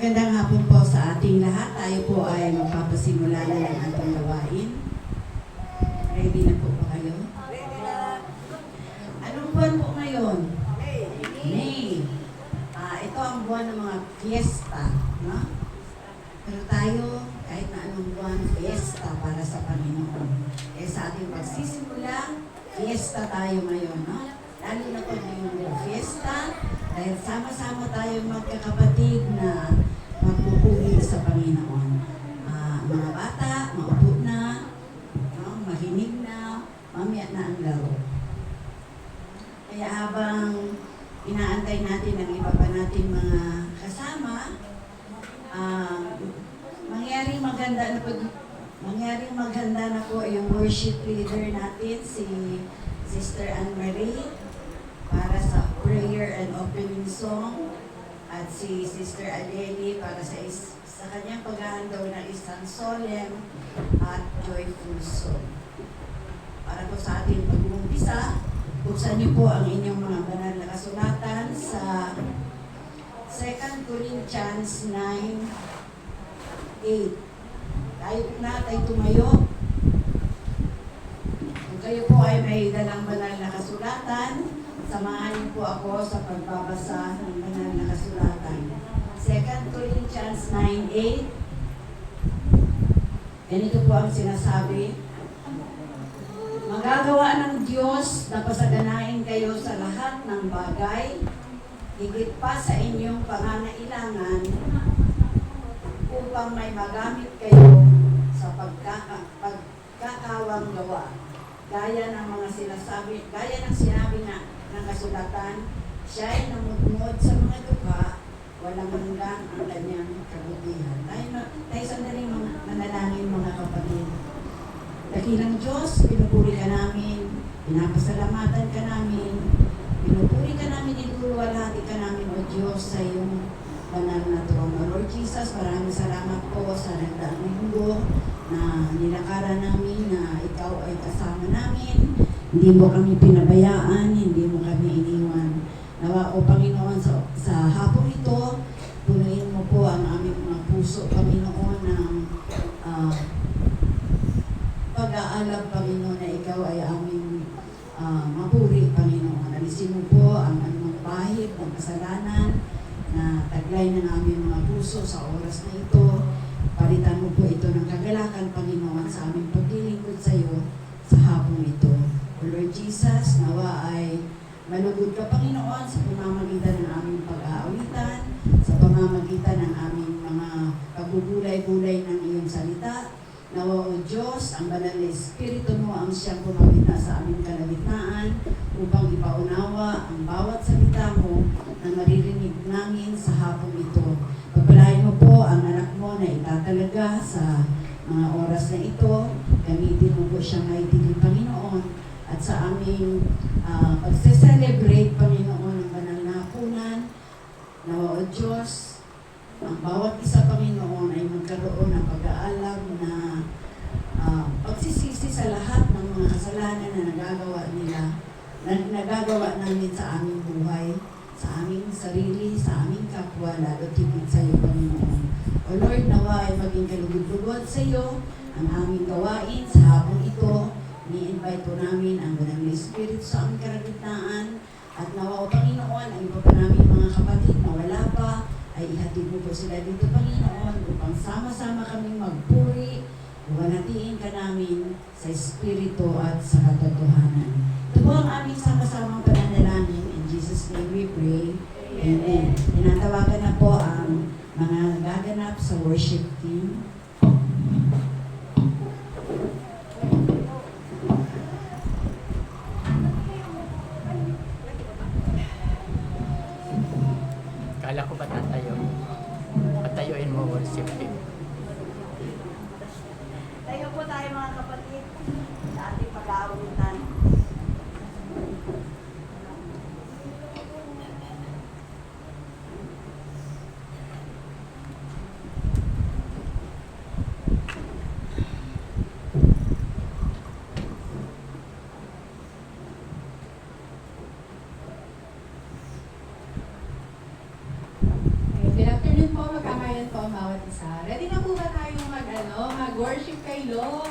Magandang hapon po sa ating lahat. Tayo po ay magpapasimula na ng ating gawain. Ready na po ba kayo? Anong buwan po ngayon? May. Ito ang buwan ng mga fiesta, no? Pero tayo, kahit na anong buwan, fiesta para sa Panginoon. Sa ating pagsisimula, fiesta tayo ngayon, no? Lalo na po ngayong fiesta, dahil sama-sama tayong magkakapatid na magpupuri sa Panginoon. Mga bata, maupo na, no? Mahinig na, mamaya na ang laro. Kaya habang inaantay natin ang iba pa natin mga kasama, mangyaring maganda na po yung worship leader natin, si Sister Anne Marie, para sa prayer and opening song, at si Sister Adeli para sa kanyang paghahandaw ng isang solemn at joyful song. Para po sa ating pag-uumpisa, buksan niyo po ang inyong mga banal na kasulatan sa 2 Corinthians 9:8. Tayo tumayo. Kung kayo po ay may dalang banal na kasulatan, samahan niyo po ako sa pagbabasa ng banal na kasulatan. 2 Corinthians 9:8. Ganito po ang sinasabi: magagawa ng Diyos na pasaganain kayo sa lahat ng bagay, higit pa sa inyong pangangailangan, upang may magamit kayo sa pagkakawang gawa. Gaya ng sinabi ng kasulatan, siya ay namudmod sa mga dukha, walang hanggan ang kanyang kabutihan. Tayo sandaling manalangin, mga kapatid. Dakilang Diyos, pinupuri ka namin, pinapasalamatan ka namin, pinupuri ka namin, inuluwalhati ka namin, O Diyos, sa iyong banal na trono. Lord Jesus, maraming salamat po sa nagdaang linggo na nilakaran namin na ikaw ay kasama namin. Hindi mo kami pinabayaan, hindi mo kami iniwan. Nawa, O Panginoon, sa hapong ito, punuin mo po ang aming mga puso, Panginoon, ng pag-aalab, Panginoon, na ikaw ay aming mapuri, Panginoon. Alisin mo po ang anumang bahid ng kasalanan na taglay na namin mga puso sa oras na ito. Palitan mo po ito ng kagalakan, Panginoon, sa aming paglilingkod sa iyo sa hapong ito. O Lord Jesus, nawa ay malugod ka, Panginoon, sa pamamagitan ng aming pag-aawitan, sa pamamagitan ng aming mga pagbubulay-bulay ng iyong salita. Nawa, O Diyos, ang banal na Espiritu mo ang siyang pumamita sa aming kalagitnaan upang ipaunawa ang bawat salita mo na maririnig namin sa hapong ito. Pagpalain mo po ang anak mo na itatalaga sa mga oras na ito. Gamitin mo po siyang maitili, Panginoon, at sa aming pagse-celebrate, Panginoon, ng banal na hapunan. Nawa, O Diyos, ang bawat isa, Panginoon, ay magkaroon ng pag-aalam na pagsisisi sa lahat ng mga kasalanan na nagagawa namin sa aming buhay, sa aming sarili, sa aming kapwa, lalo tigit sa iyo, Panginoon. O Lord, nawa ay maging kalugod-lugod sa iyo ang aming gawain sa hapong ito. Ni-invite po namin ang Banal na Espiritu sa aming kalagitnaan. At nawa, O Panginoon, ang iba pa namin mga kapatid na wala pa, ay ihatid mo po sila dito, Panginoon, upang sama-sama kaming magpuri, buwanatiin ka namin sa Espiritu at sa katotohanan. Ito po ang aming sama-samang pananalangin. In Jesus' name we pray. Amen. Tinatawagan na po ang mga gaganap sa worship team. Kala ko ba tatayo? Patayuin mo worship team. Tayo po tayo, mga kapatid, sa ating pag-aawitan. Good afternoon po, magkakayan ang bawat isa. Ready na po ba tayong mag-worship kay Lord?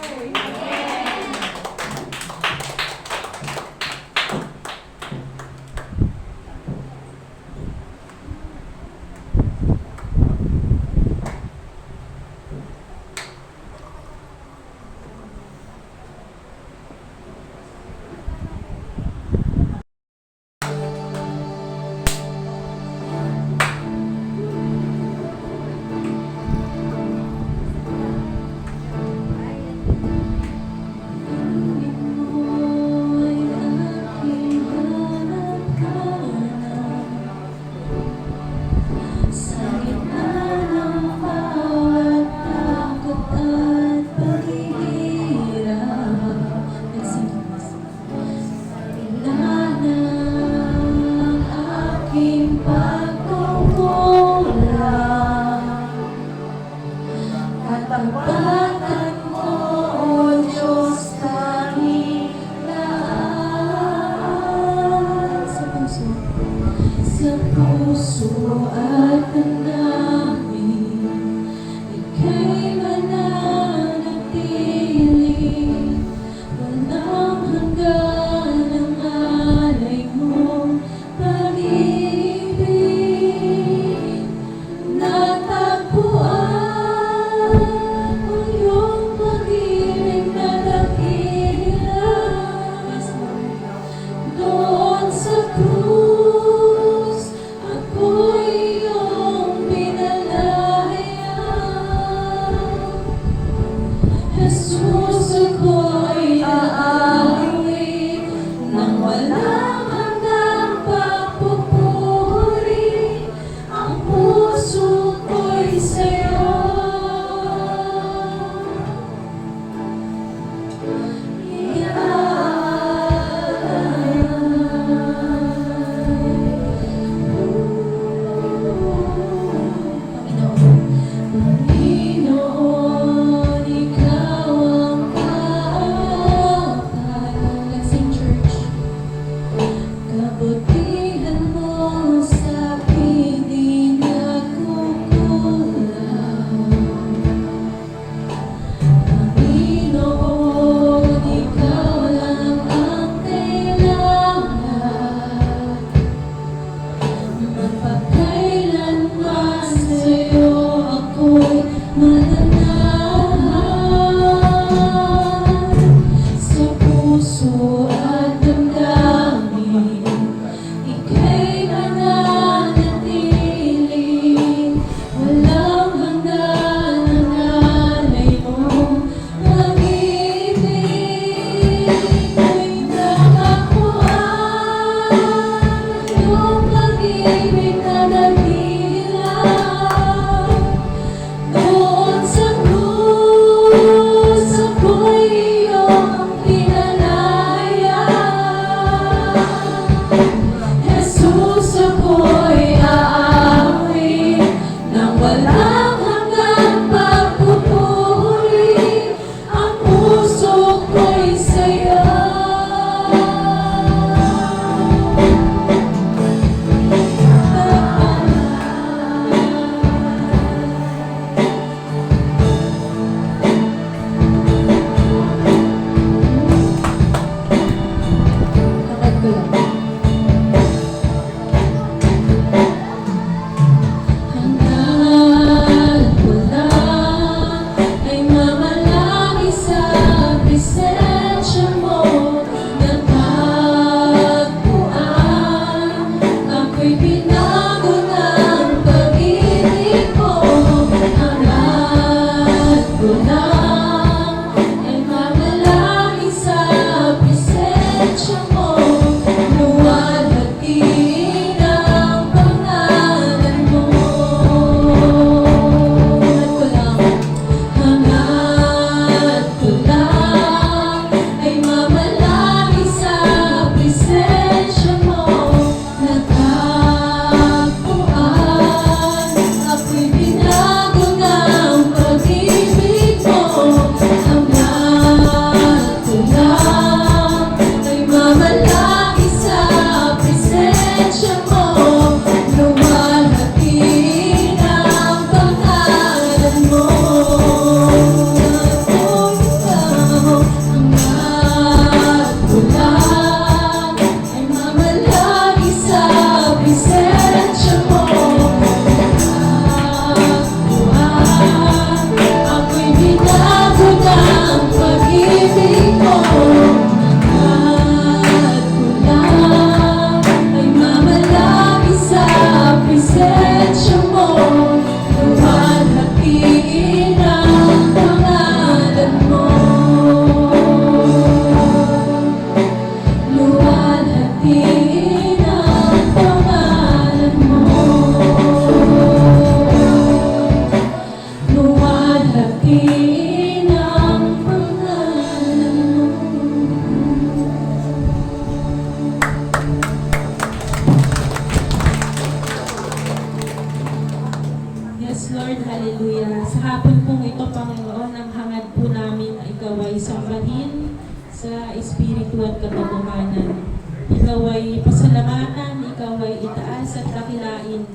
Yes, Lord, hallelujah. Sa hapon pong ito, Panginoon, ang hangad po namin ay ikaw ay sambahin sa espiritu at katotohanan. Ikaw ay pasalamatan, ikaw ay itaas at dakilain.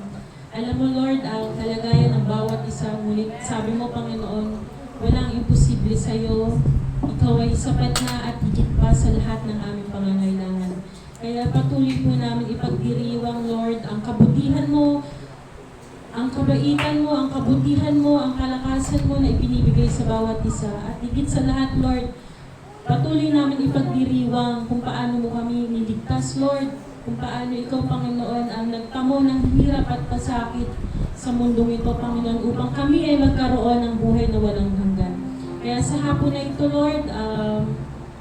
Alam mo, Lord, ang kalagayan ng bawat isa, ngunit sabi mo, Panginoon, walang imposible sa iyo. Ikaw ay sapat na at higit pa sa lahat ng aming pangangailangan. Kaya patuloy po namin ipagdiriwang, Lord, ang kabutihan mo, ang kabaitan mo, ang kabutihan mo, ang kalakasan mo na ipinibigay sa bawat isa. At higit sa lahat, Lord, patuloy namin ipagdiriwang kung paano mo kami niligtas, Lord, kung paano ikaw, Panginoon, ang nagtamo ng hirap at pasakit sa mundong ito, Panginoon, upang kami ay magkaroon ng buhay na walang hanggan. Kaya sa hapon na ito, Lord,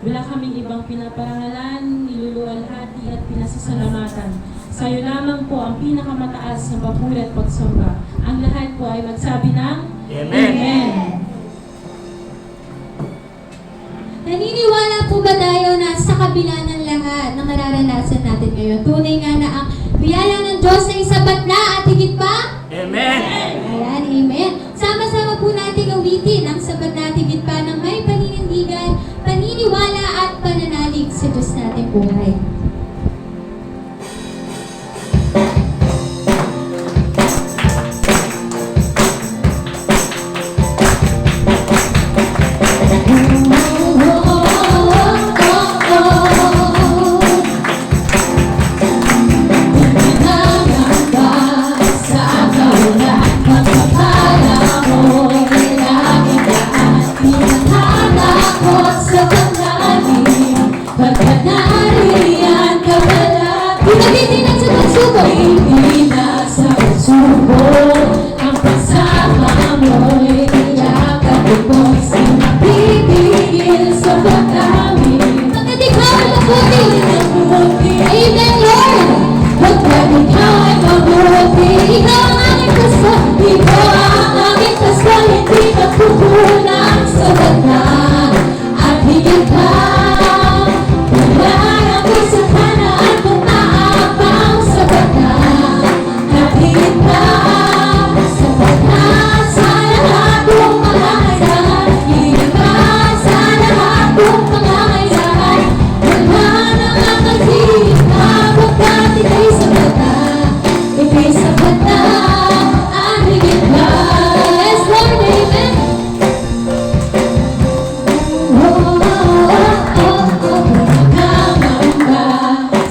wala kaming ibang pinaparangalan, niluluwalhati at pinasasalamatan. Sa iyo lamang po ang pinakamataas na papuri at pagsamba. Ang lahat po ay magsabi ng Amen. Amen. Naniniwala po ba tayo na sa kabila ng lahat na mararanasan natin ngayon, tunay nga na ang biyaya ng Diyos ay sapat na at higit pa? Amen. Ayan, amen. Sama-sama po nating awitin ang sapat na at higit pa ng may paninindigan, paniniwala at pananalig sa Diyos nating buhay. Pinagitinag sa pagsubok. Pinagitinag sa pagsubok. Ang pagsama mo'y tiyak at ito'y sinapipigil sa pagkawin. Pagkat ikaw ay mabuti. Amen, Lord. Pagkat ikaw ay mabuti. Ikaw ang aking pasto. Ikaw ang aking pasto. Hindi magkukulang sa bata. At higit pa. Wala ako sa kanaan kung maabang sa bata. At higit pa. Sa bata sa lahat kong pangangailangan. Higit pa sa lahat kong pangangailangan. Wala nang nakakahigit na pagkat ika'y sa bata. Ika'y sa bata. At higit pa. Yes, Lord, amen.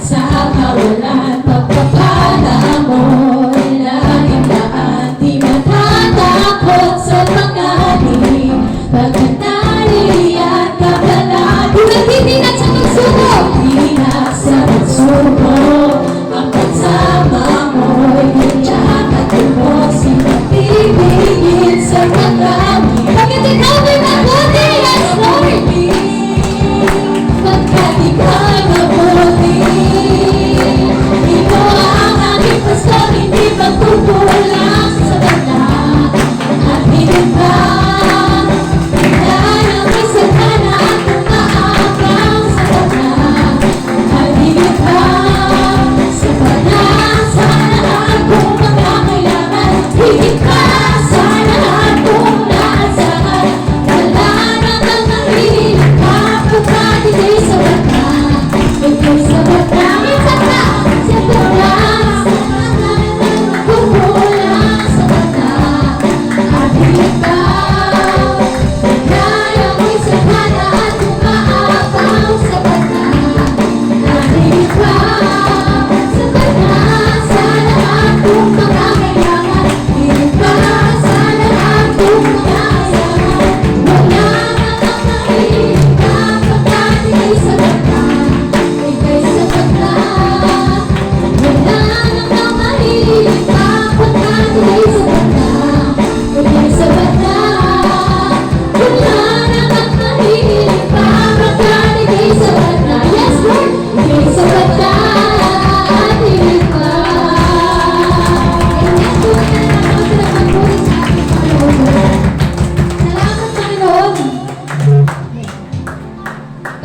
Sa kawalan, pagpapala mo'y laging daan. Di matatakot sa pagkahaling, pagkatali at kapalan. Pinagitinag sa pagsubok. Pinagitinag sa pagsubok. Ang pagsama mo'y tiyak at ito'y sinapipigil sa pagkahaling. Pagkat ikaw ay mabuti, yes, Lord. Pagkat ikaw ay mabuti. Ikaw ang aking pasto, hindi magkukulang sa bata. At higit pa, dahil ang isang kana at umaabang sa bata. At higit pa, sa bata, sa lahat kong pagkakailangan. Higit pa, sa lahat kong naasahan. Wala nang nangahilig ka, pagkat ika'y sa bata. Ika'y sa bata, minsan ka, sa bata. Kukulang sa bata. At higit pa, dahil ako'y sa kana at umaabang sa bata. At higit pa, sa bata, sa lahat kong pangangailangan. Higit pa, sa lahat kong pangangailangan. Wala nang nakakahilig ka, pagkat ika'y sa bata. Ika'y sa bata. Wala nang nakakahilig ka, pagkat ika'y sa bata. Ika'y sa bata. Wala nang nakakahilig ka, pagkat ika'y sa bata. Yes, Lord! Ika'y sa bata. At higit pa. Amen. Tunay na lang ako sa nagpapuri sa ating Panginoon. Salamat, Panginoon.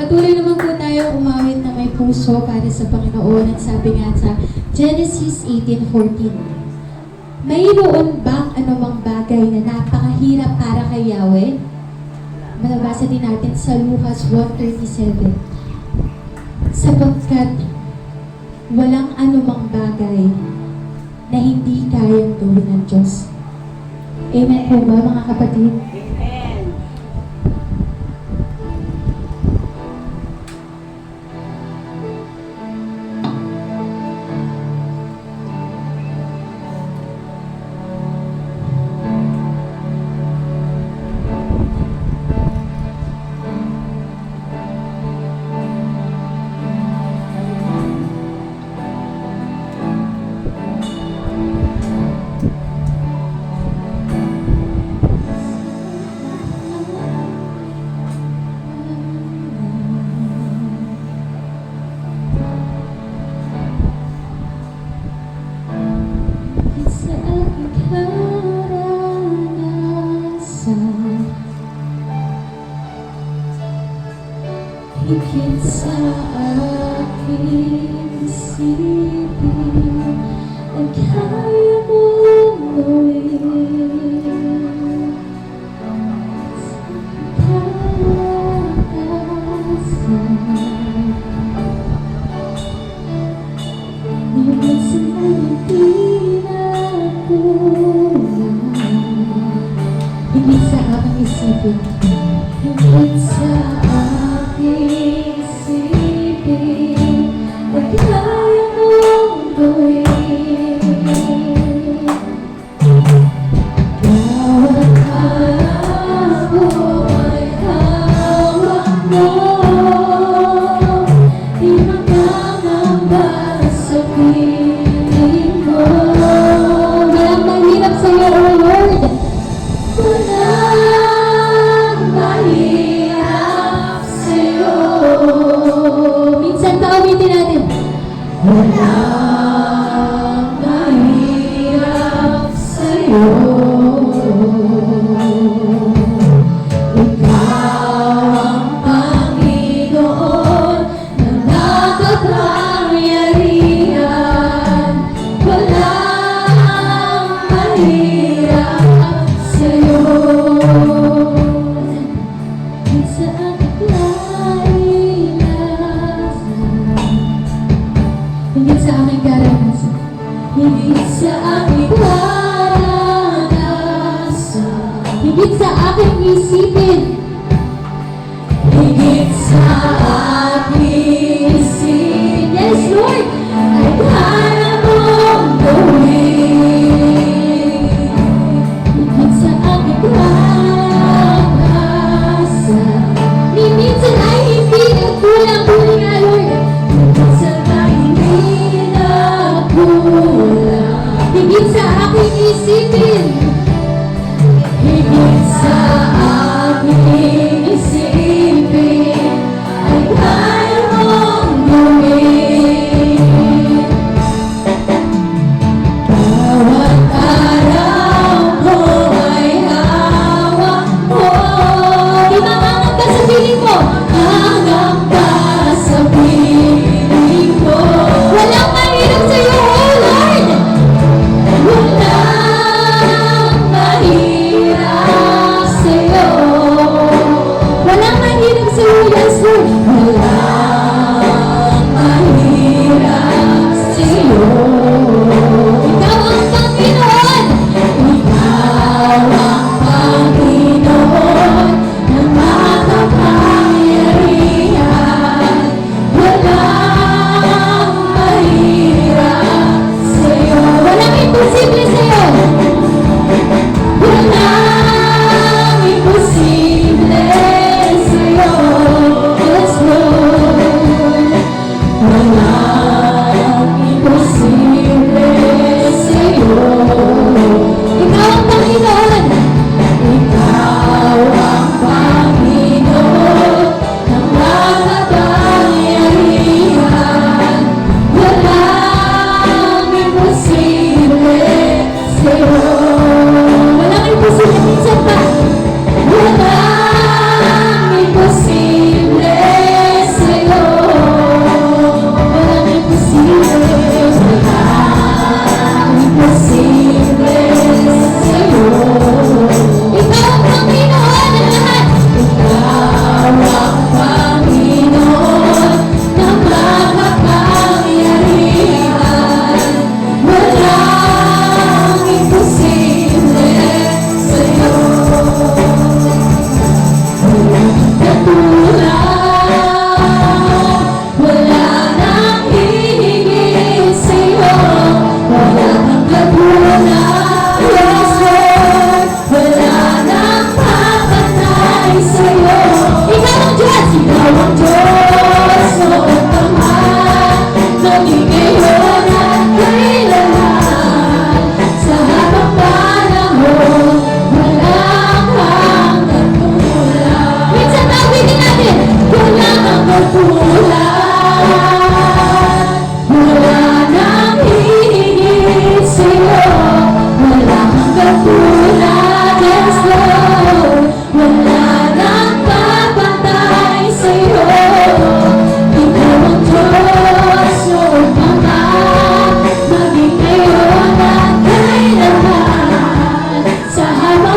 Patuloy naman po tayo umawit na may puso para sa Panginoon. At sabi nga sa Genesis 18:14, mayroon bang anumang bagay bagay na napakahirap para kay Yahweh? Malabasa din natin sa Lucas 1:37. Sapagkat walang anumang bagay na hindi kayang gawin ng Diyos. Amen po ba, mga kapatid? Sa aking karanasan, higit sa aking isipin, ang kaya mong gawin. Sa karanasan, higit sa aking higit sa aking isipin, higit sa aking isipin, ang kaya mong gawin. Bawat araw ko ay hawak mo, di magkakamba sa piling mo. Walang mahirap sa'yo, O Lord. Walang mahirap sa'yo. Minsan pa ulitin natin. Walang mahirap sa'yo. Ikaw ang Panginoon na nakapangyarihan. Walang mahirap sa'yo. Higit sa aking karanasan, higit sa aking karanasan, higit sa aking karanasan, higit sa aking isipin, higit sa aking isipin. Yes, Lord, ay kaya mong gawin. Higit sa aking karanasan, ni minsan ay hindi nagkulang, huli nga, Lord. Minsan ay hindi nagkulang. Higit sa aking isipin, higit sa aking isipin, ay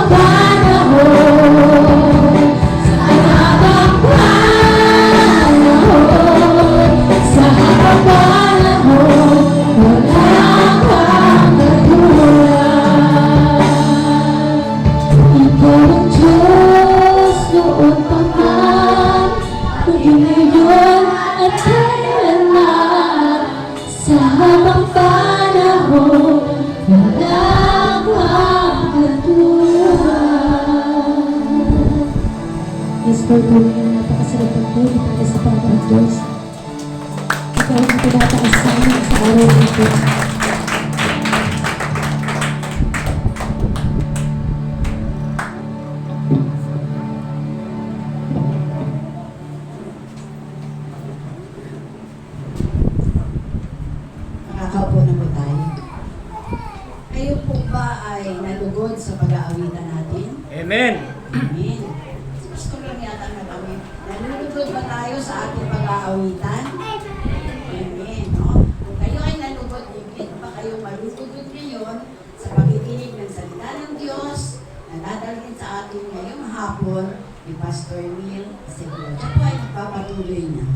habang panahon, sa habang panahon, sa habang panahon, wala kang katulad. Ikaw ang Diyos noon pa man, kung ngayon at kailanman, sa habang panahon, wala kang katulad. Yes, Lord, tunay ang napakasarap ng puri para sa Panginoon Diyos. Ikaw ang pinataasan sa araw nito. Nakakaupo na po tayo. Kayo po ba ay nalugod sa pag-aawitan natin? Amen. Amen. Gusto lang yata na kami. Nalulugod ba tayo sa ating pag-aawitan? Amen. No? Kung kayo ay nalugod, higit ba kayo malulugod ngayon sa pakikinig ng salita ng Diyos na dadalhin sa atin ngayong hapon ni Pastor Neil Seguro. Siya po ay magpapatuloy niya.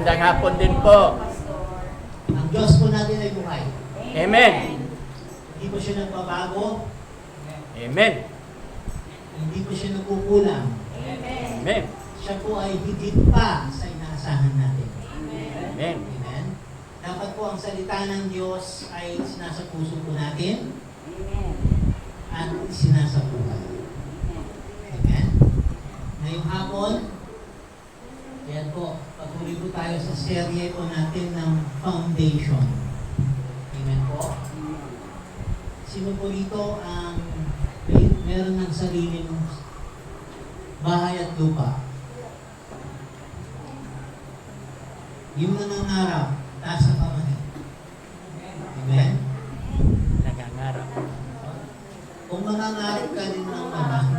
Magandang hapon din po. Ang Diyos po natin ay buhay. Amen. Hindi po siya nagbabago. Amen. Hindi po siya nagkukulang. Amen. Siya po ay higit pa sa inaasahan natin. Amen. Amen? Dapat po ang salita ng Diyos ay sinasa puso po natin at sinasa buhay. Amen? Ngayong hapon, ayan po, patuloy po tayo sa serye po natin ng foundation. Amen po? Sino po rito ang meron ng sariling bahay at lupa? Yung nangangarap, taas ang kamay. Amen? Nangangarap. Kung mangangarap ka din ng bahay,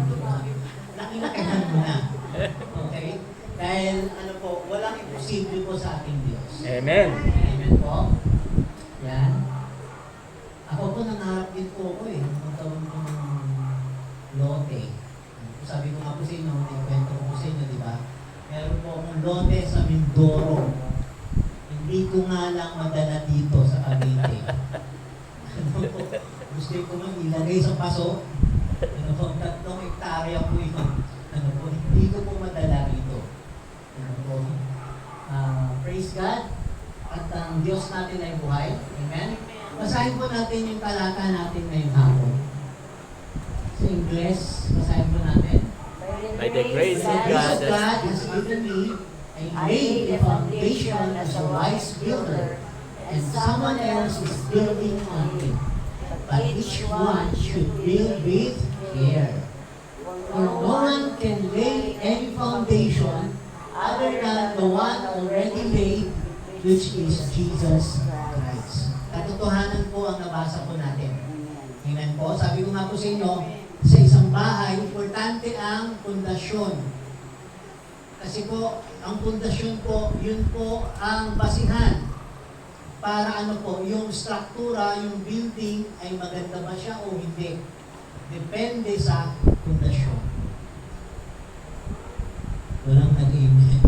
laki-lakihan mo na. Okay? Dahil ano po, walang imposible po sa ating Diyos. Amen. Amen po? Yan. Ako po nangarap din po ako magkaroon po ng lote. Sabi ko nga po sa inyo, kwento ko po sa inyo, di ba? Meron po akong lote sa Mindoro. Hindi ko nga lang madala dito sa Cavite. Ano po, gusto ko man ilagay sa paso. Ano po, 3 hektarya po ito. Ano po, hindi ko po madala rito. Ano po, praise God. At ang Diyos natin ay buhay. Amen? Basahin po natin yung talata natin ngayong hapon. Sa Ingles, basahin po natin. By the grace of God, God has given me a laid a foundation as a wise builder, and someone else is building on it. But each one should build with care. For no one can lay any foundation other than the one already laid, which is Jesus Christ. Katotohanan po ang nabasa po natin. Amen po. Sabi ko nga po sa inyo, sa isang bahay, importante ang pundasyon. Kasi po, ang pundasyon po, yun po ang basihan. Para ano po, yung struktura, yung building, ay maganda ba siya o hindi. Depende sa pundasyon. Walang nag-amen.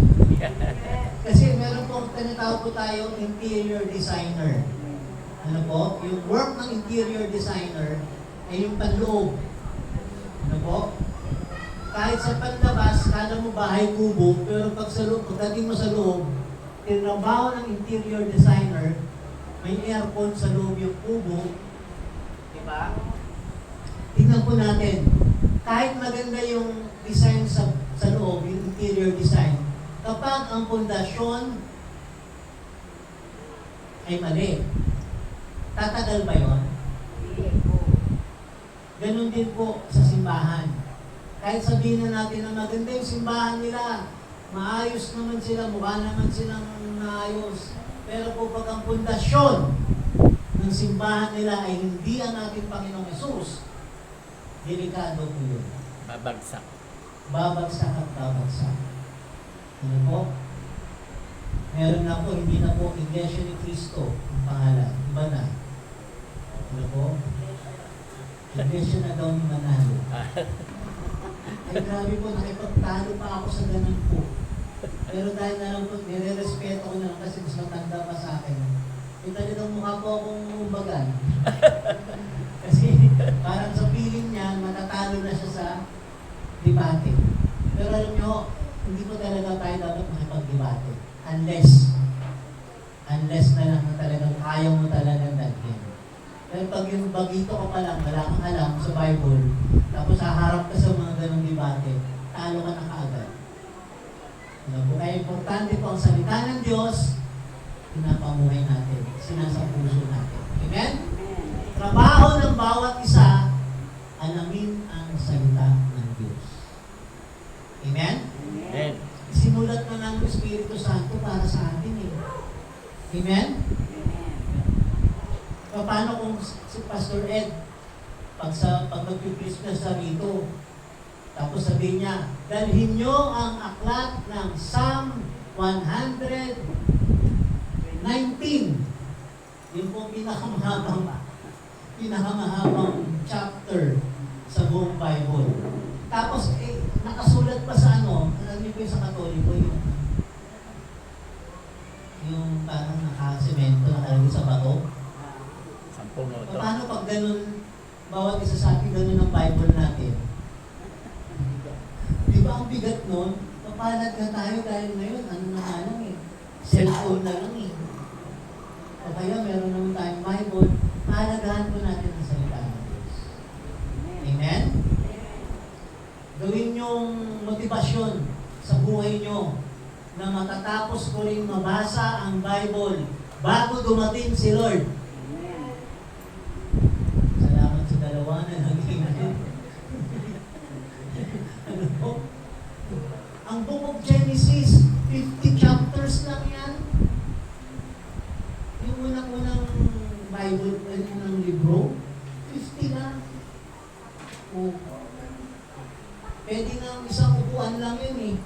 Kasi meron pong tinatawag po tayong interior designer. Ano po? Yung work ng interior designer ay yung panloob. Ano po? Kahit sa panlabas, kala mo bahay kubo, pero pag sa loob, pagdating mo sa loob, tinrabaho ng interior designer, may aircon sa loob yung kubo. Diba? Tingnan po natin. Kahit maganda yung design sa loob, yung interior design, kapag ang pundasyon ay mali, tatagal ba yun? Ganon din po sa simbahan. Kahit sabihin na natin na maganda yung simbahan nila, maayos naman sila, mukha naman silang naayos. Pero po pag ang pundasyon ng simbahan nila ay hindi ang ating Panginoong Yesus, delikado po yun. Babagsak. Babagsak at babagsak. Ano po? Meron na po, hindi na po Iglesia ni Cristo ang pangalan. Iba na. Ano po? Iglesia na daw ni Manalo. Ay grabe po, nakipagtalo pa ako sa ganun po. Pero dahil na lang po, nire-respeto ko na lang kasi mas matanda pa sa akin. Eh talagang mukha po akong umbagan. Kasi parang sa feeling niya, matatalo na siya sa debate. Pero alam nyo, hindi po talaga tayo dapat makipag-debate. Unless na lang na talagang ayaw mo talagang dalhin. Pero pag yung bagito ka pa lang, wala kang alam sa Bible, tapos haharap ka sa mga ganong debate, talo ka na kaagad. Kaya importante po ang salita ng Diyos, pinapamuhay natin, sinasapuso natin. Amen? Trabaho ng bawat isa, alamin ang salita ng Diyos. Amen? Amen. Sinulat na ng Espiritu Santo para sa atin eh. Amen? Paano kung si Pastor Ed, pag mag-preach na sa rito, tapos sabihin niya, dalhin nyo ang aklat ng Psalm 119. Yun po pinakamahabang chapter sa buong Bible. Tapos, nakasulat pa sa alam niyo po yung sa Katoliko, yung parang nakasemento nakalagay sa bato. 10 moto. Paano pag ganun, bawat isa sa atin ganun ang Bible natin? Di ba ang bigat nun? Papalag na tayo dahil ngayon, ano na nga lang eh. Cellphone na lang eh. O kaya meron naman tayong Bible, pahalagahan po natin ang salita ng Diyos. Amen? Gawin niyong motivasyon sa buhay niyo na matatapos ko rin mabasa ang Bible bago dumating si Lord. Salamat sa dalawa na naging ano po? Ang Book of Genesis, 50 chapters lang yan. Yung unang-unang Bible, unang libro, 50 lang. O, pwede nga isang upuan lang yun eh.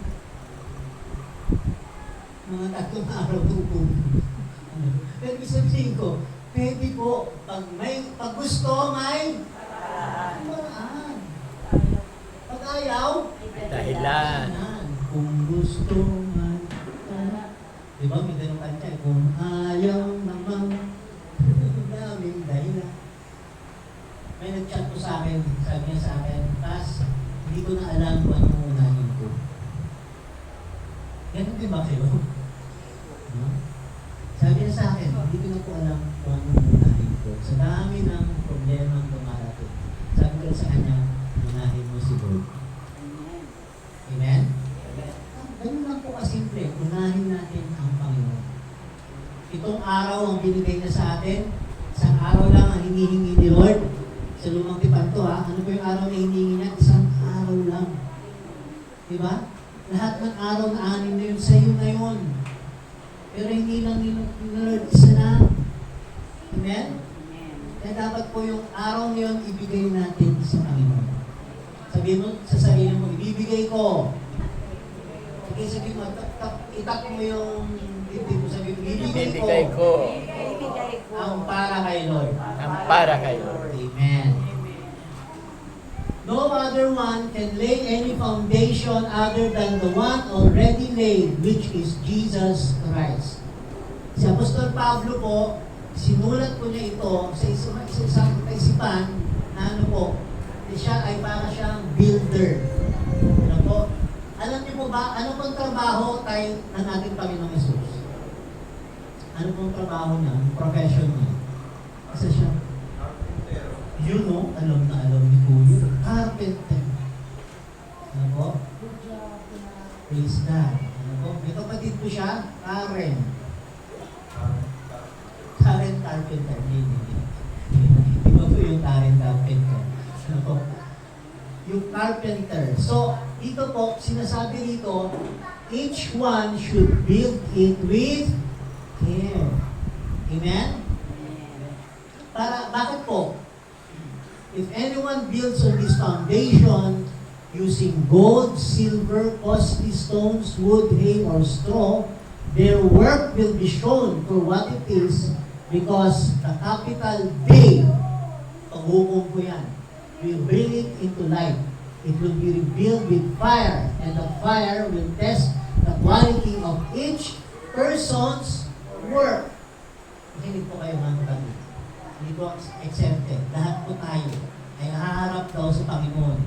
Mga 3 araw upo. Pero sabihin ko, pwede po, pag gusto, may paraan. Pag ayaw, Dahilan. kung gusto man, di ba may ganun kanta, kung ayaw naman, daming dahilan. May nag-chat po sa akin, sabi niya sa akin, Pas, hindi ko na alam kung anong unahin ko. Ganun din ba kayo? Sabi niya sa akin, hindi ko na po alam kung anong unahin ko. Sa dami ng problema ang dumarating. Sabi ko sa kanya, unahin mo si Lord. Amen? Ganun lang po kasimple, unahin natin ang Panginoon. Itong araw ang binigay niya sa atin, isang araw lang ang hinihingi ni Lord. Sa lumang tipan to ha, ano po yung araw na hinihingi niya? Isang araw lang. Diba? Lahat ng araw na 6 na yun, sa iyo na yun. Pero hindi lang ni Lord, isa na. Amen? Kaya dapat po yung araw na yun, ibigay natin sa Panginoon. Sabihin mo sa sarili mo, ibibigay ko. Sige, sabihin mo, itak mo yung dibdib mo, sabihin mo, ibibigay ko. Ang para kay Lord. Ang para kay Lord. Amen. No other one can lay any foundation other than the one already laid, which is Jesus Christ. Si Apostol Pablo po, sinulat po niya ito sa isang kaisipan na ano po, siya ay para siyang builder. Ano po? Alam niyo po ba, ano pong trabaho tayo ng ating Panginoong Yesus? Ano pong trabaho niya? Ang profession niya? Kasi siya, you know, alam na alam ni Kuya, carpenter. Ano po? Praise God. Ano po? May kapatid po siya, Karen. Karen Carpenter. Di ba po yung Karen Carpenter? Ano po? Yung carpenter. So, dito po, sinasabi dito, each one should build it with care. Amen? Bakit po? If anyone builds on this foundation using gold, silver, costly stones, wood, hay, or straw, their work will be shown for what it is, because the capital day, paghukom ko yan, will bring it into light. It will be revealed with fire, and the fire will test the quality of each person's work. Makinig po kayo mga kapatid. Hindi po exempted. Lahat po tayo ay haharap daw sa Panginoon.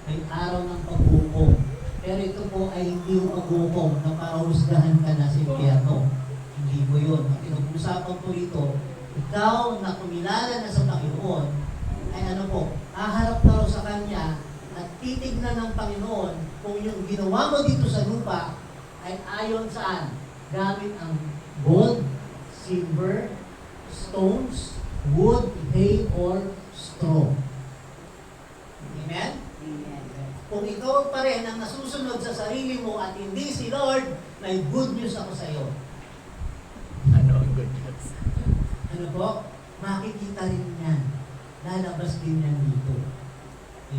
May araw ng paghukom. Pero ito po ay hindi yung paghukom na parahusgahan ka na sa impyerno. Hindi po yun. Ang pinag-usapan po rito, ikaw na kumilala na sa Panginoon, ay ano po, haharap na raw sa Kanya at titignan ng Panginoon kung yung ginawa mo dito sa lupa ay ayon saan? Gamit ang gold, silver, stones, wood, hay, or straw. Amen? Kung ikaw pa rin ang nasusunod sa sarili mo at hindi si Lord, may good news ako sa iyo. Ano ang good news? Ano po? Makikita rin yan. Lalabas din yan dito.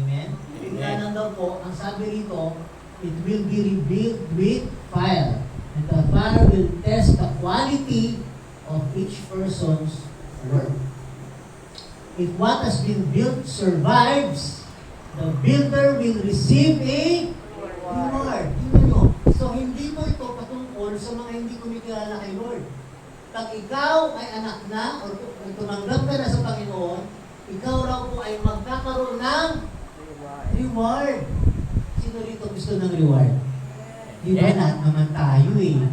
Amen? Kaya lang daw po, ang sabi rito, it will be revealed with fire. And the fire will test the quality of each person's work. If what has been built survives, the builder will receive a reward. Tingnan nyo. So, hindi mo ito patungkol sa mga hindi kumikilala kay Lord. Pag ikaw ay anak na, o tumanggap ka na sa Panginoon, ikaw raw po ay magkakaroon ng reward. Sino rito gusto ng reward? Di ba? Lahat naman tayo eh.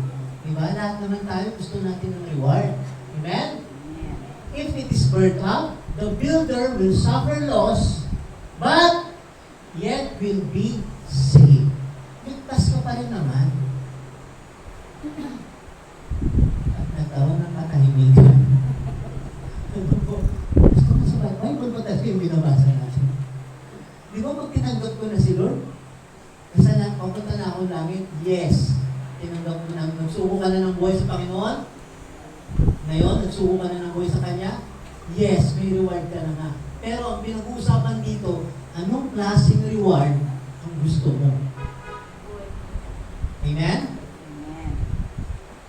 Di ba? Lahat naman tayo gusto natin ng reward. Amen? If it is burnt up, the builder will suffer loss, but yet will be saved. Ligtas ka pa rin naman. At nagkaroon ng katahimikan. Gusto ko sa Bible ba tayo yung binabasa natin? Di ba pag tinanggap ko na si Lord? Kasi papunta na ako langit? Yes. Tinanggap ko na. Nagsuko ka na ng buhay sa Panginoon? Ngayon, nagsuko ka na ng buhay sa Kanya? Yes, may reward ka na nga. Pero ang pinag-uusapan dito, anong klaseng reward ang gusto mo? Amen?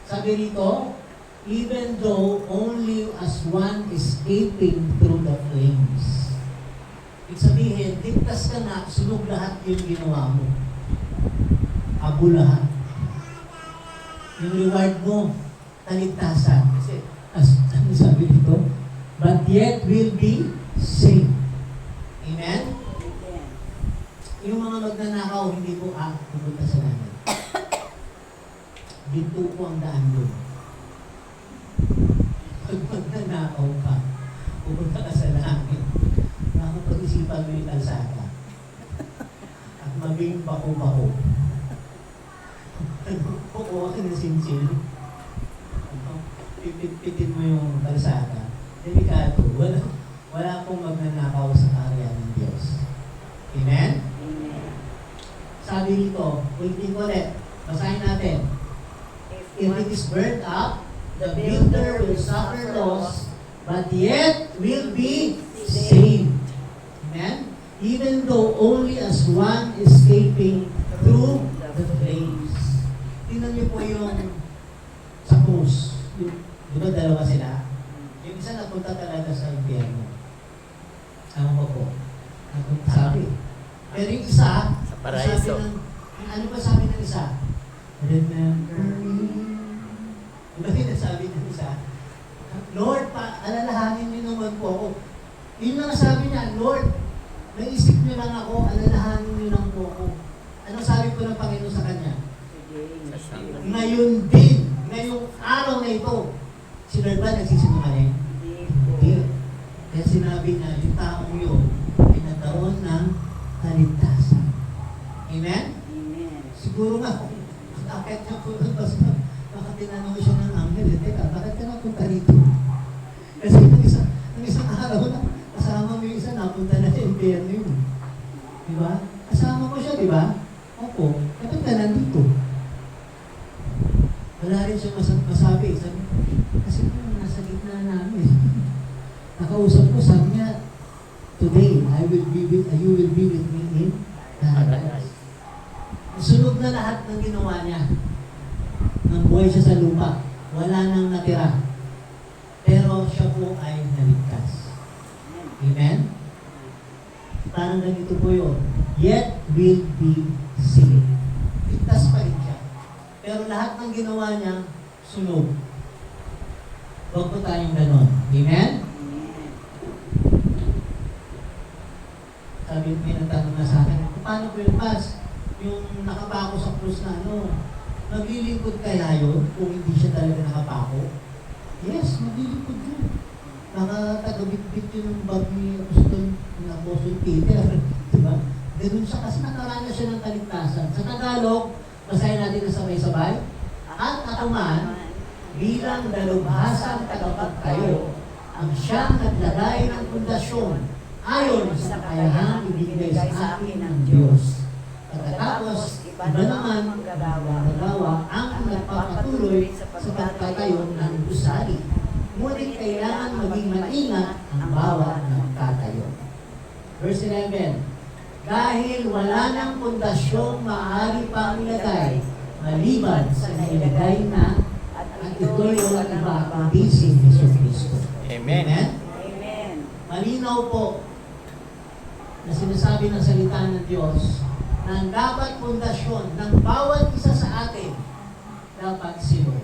Sabi rito, even though only as one escaping through the flames. Ibig sabihin, ligtas ka na, sunog lahat yung ginawa mo. Abo lahat. Yung reward mo, kaligtasan. Kasi, ano sabi dito? But yet will be saved. Amen? Yung mga magnanakaw, hindi po pupunta sa langit. Dito po ang daan doon. Pag magnanakaw ka, pupunta ka sa langit. Pag-isipan mo yung kalsada. At maging bako-bako. Kukuha ka ng sinsil. Pitit mo yung kalsada. Delikado. Wala pong magnanakaw sa area ng Diyos. Amen? Sabi dito, ulitin ko ulit. Basahin natin. If it is burnt up, the builder will suffer loss, but yet will be saved. Amen? Even though only as one escaping through the flames. Tingnan niyo po yung sa cruise. Di ba dalawa sila? Yung isa napunta talaga sa impyerno. Ano ko po? Napunta sabi. Pero yung isa, Sa paraiso. ano ba sabi ng isa? Remember me. Diba yung sabi ng isa? Lord, alalahanin niyo naman po ako. Yun lang sabi niya, Lord, naisip niyo lang ako, alalahanin niyo lang po ako. Ano sabi po ng Panginoon sa kanya? Ngayon din, ngayong araw na ito, si Lord ba nagsisinungaling? Hindi. Kaya sinabi niya, yung taong yun, ay nagkaroon ng kaligtasan. Amen? Siguro nga, kung akit niya po ng basta, baka tinanong siya ng anghel, teka, bakit ka napunta rito? Kasi ng isang araw na, kasama mo yung isa, napunta na sa impyerno yun. Diba? Kasama ko siya, diba? Opo, dapat ka nandito. Wala rin siya masabi. Sabi, kasi nasa gitna namin. kausap ko, sabi niya, today, you will be with me in paradise. Sunog na lahat ng ginawa niya. Nang buhay siya sa lupa. Wala nang natira. Pero siya po ay naligtas. Amen? Parang ganito po yun. Yet will be saved. Ligtas pa rin siya. Pero lahat ng ginawa niya, sunog. Huwag po tayong ganon. Amen? Sabi, may nagtanong na sa akin, paano po yung pas? Yung nakapako sa krus na maglilingkod kaya yun kung hindi siya talaga nakapako? Yes, maglilingkod yun. Nakatagabit-bit yun ng bag ni Apostol Peter. Diba? Ganun siya kasi nakaranas siya ng kaligtasan. Sa Tagalog, basahin natin na sabay-sabay. At ako man, bilang dalubhasang tagapagtayo, ang siyang naglagay ng pundasyon ayon sa kakayahang ibigay sa akin ng Diyos. Pagkatapos, iba naman manggagawa ang nagpapatuloy sa pagtatayo ng gusali. Ngunit kailangan maging maingat ang bawat nagtatayo. Verse 11, dahil wala ng pundasyong maaari pang ilagay, maliban sa nailagay na, at ito'y walang iba kundi si Jesucristo. Amen. Amen. Malinaw po na sinasabi ng salita ng Diyos na ang dapat pundasyon ng bawat isa sa atin dapat si Lord.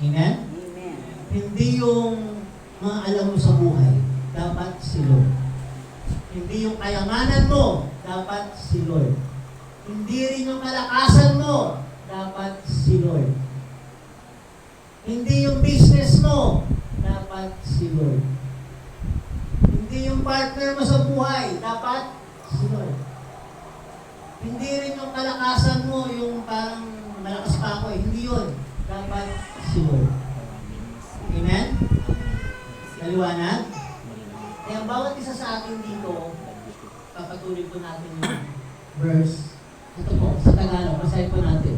Amen? Amen. Hindi yung mga alam mo sa buhay, dapat si Lord. Hindi yung kayamanan mo, dapat si Lord. Hindi rin yung kalakasan mo, dapat si Lord. Hindi yung business mo, dapat si Lord. Hindi yung partner mo sa buhay, dapat si Lord. Hindi rin yung kalakasan mo, yung parang malakas pa ako hindi yun. Dapat si Lord. Amen? Naliwanag? Kaya ang bawat isa sa atin dito, papatuloy po natin yung verse. Ito po, sa Tagalog, basahin po natin.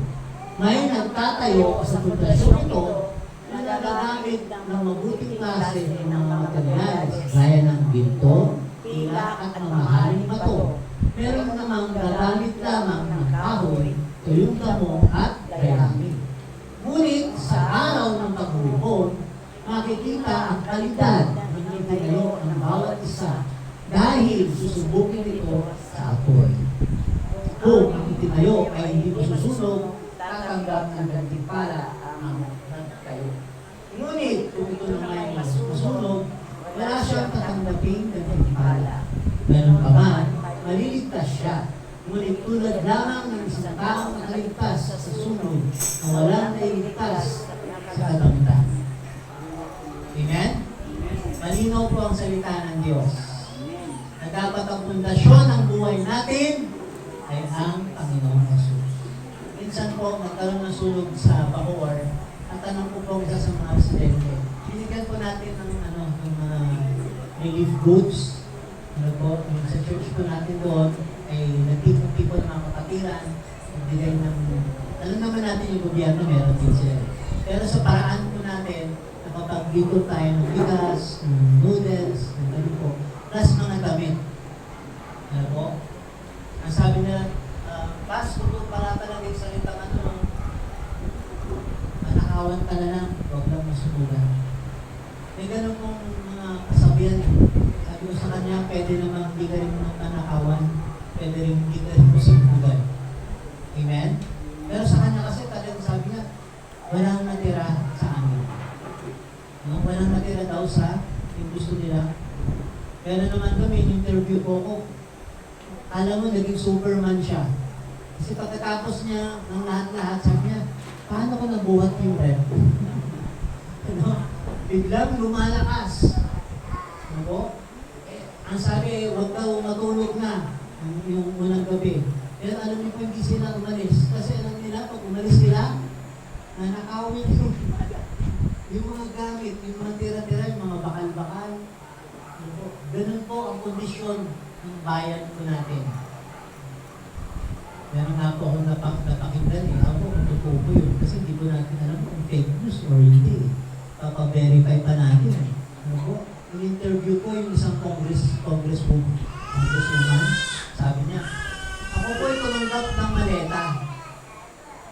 May nagtatayo sa pundasyon ito na nagagamit ng mabuting klase ng mga materyales gaya ng ginto, pilak at mamahaling bato. Meron namang gagamit lamang ng kahoy, tuyong damo at dayami. Ngunit sa araw ng paghuhukom, makikita ang kalidad ng itinayo ng bawat isa dahil susubukin ito sa apoy. Kung ang itinayo ay hindi masusunog, tatanggap ng gantimpala ang nagtayo. Ngunit kung ito naman ay masusunog, wala siyang tatanggaping gantimpala. Ganun pa man, maliligtas siya. Ngunit tulad lamang ng isang taong nakaligtas sa sunog na walang nailigtas sa katamitan. Amen? Malinaw po ang salita ng Diyos. Na dapat ang pundasyon ng buhay natin ay ang Panginoong Jesus. Minsan po, nagkaroon ng sunog sa Bacoor. Ang tanong ko po isa sa mga residente, binigyan po natin ng mga relief goods. Sa church po natin doon, ay nagtipon-tipon ng mga kapatiran, nagbigay ng, alam naman natin yung gobyerno, meron din sila. Pero sa paraan po natin, nakapag-gito tayo ng bigas, ng noodles, ng ganun po, plus mga damit. Ano po? Ang sabi nila, Pas, kung para talaga yung salitang manakawan ka na lang, huwag lang masunugan. May ganun pong mga kasabihan. Sabi ko sa kanya, pwede namang hindi ka rin manakawan, pwede rin hindi ka rin masunugan. Amen? Pero sa kanya kasi talagang sabi niya, walang natira sa amin. No? Walang natira daw sa yung gusto nila. Pero naman kami, in-interview ko ako, alam mo, naging Superman siya. Kasi pagkatapos niya ng lahat-lahat, sabi niya, paano ko nabuhat yung rep? Biglang lumalakas. Ano? Ang sabi, huwag daw matulog na yung unang gabi. Pero alam niyo po, hindi sila umalis. Kasi alam nila, pag umalis sila, nakawin yung mga gamit, yung mga tira-tira, yung mga bakal-bakal. Ganun po ang kondisyon ng bayan po natin. Meron nga po akong napakinggan ako kung totoo po yun. Kasi hindi po natin alam kung fake news or hindi. Papa-verify pa natin. Ano po? In-interview ko yung isang congresswoman. Sabi niya, ako po ay tumanggap ng maleta.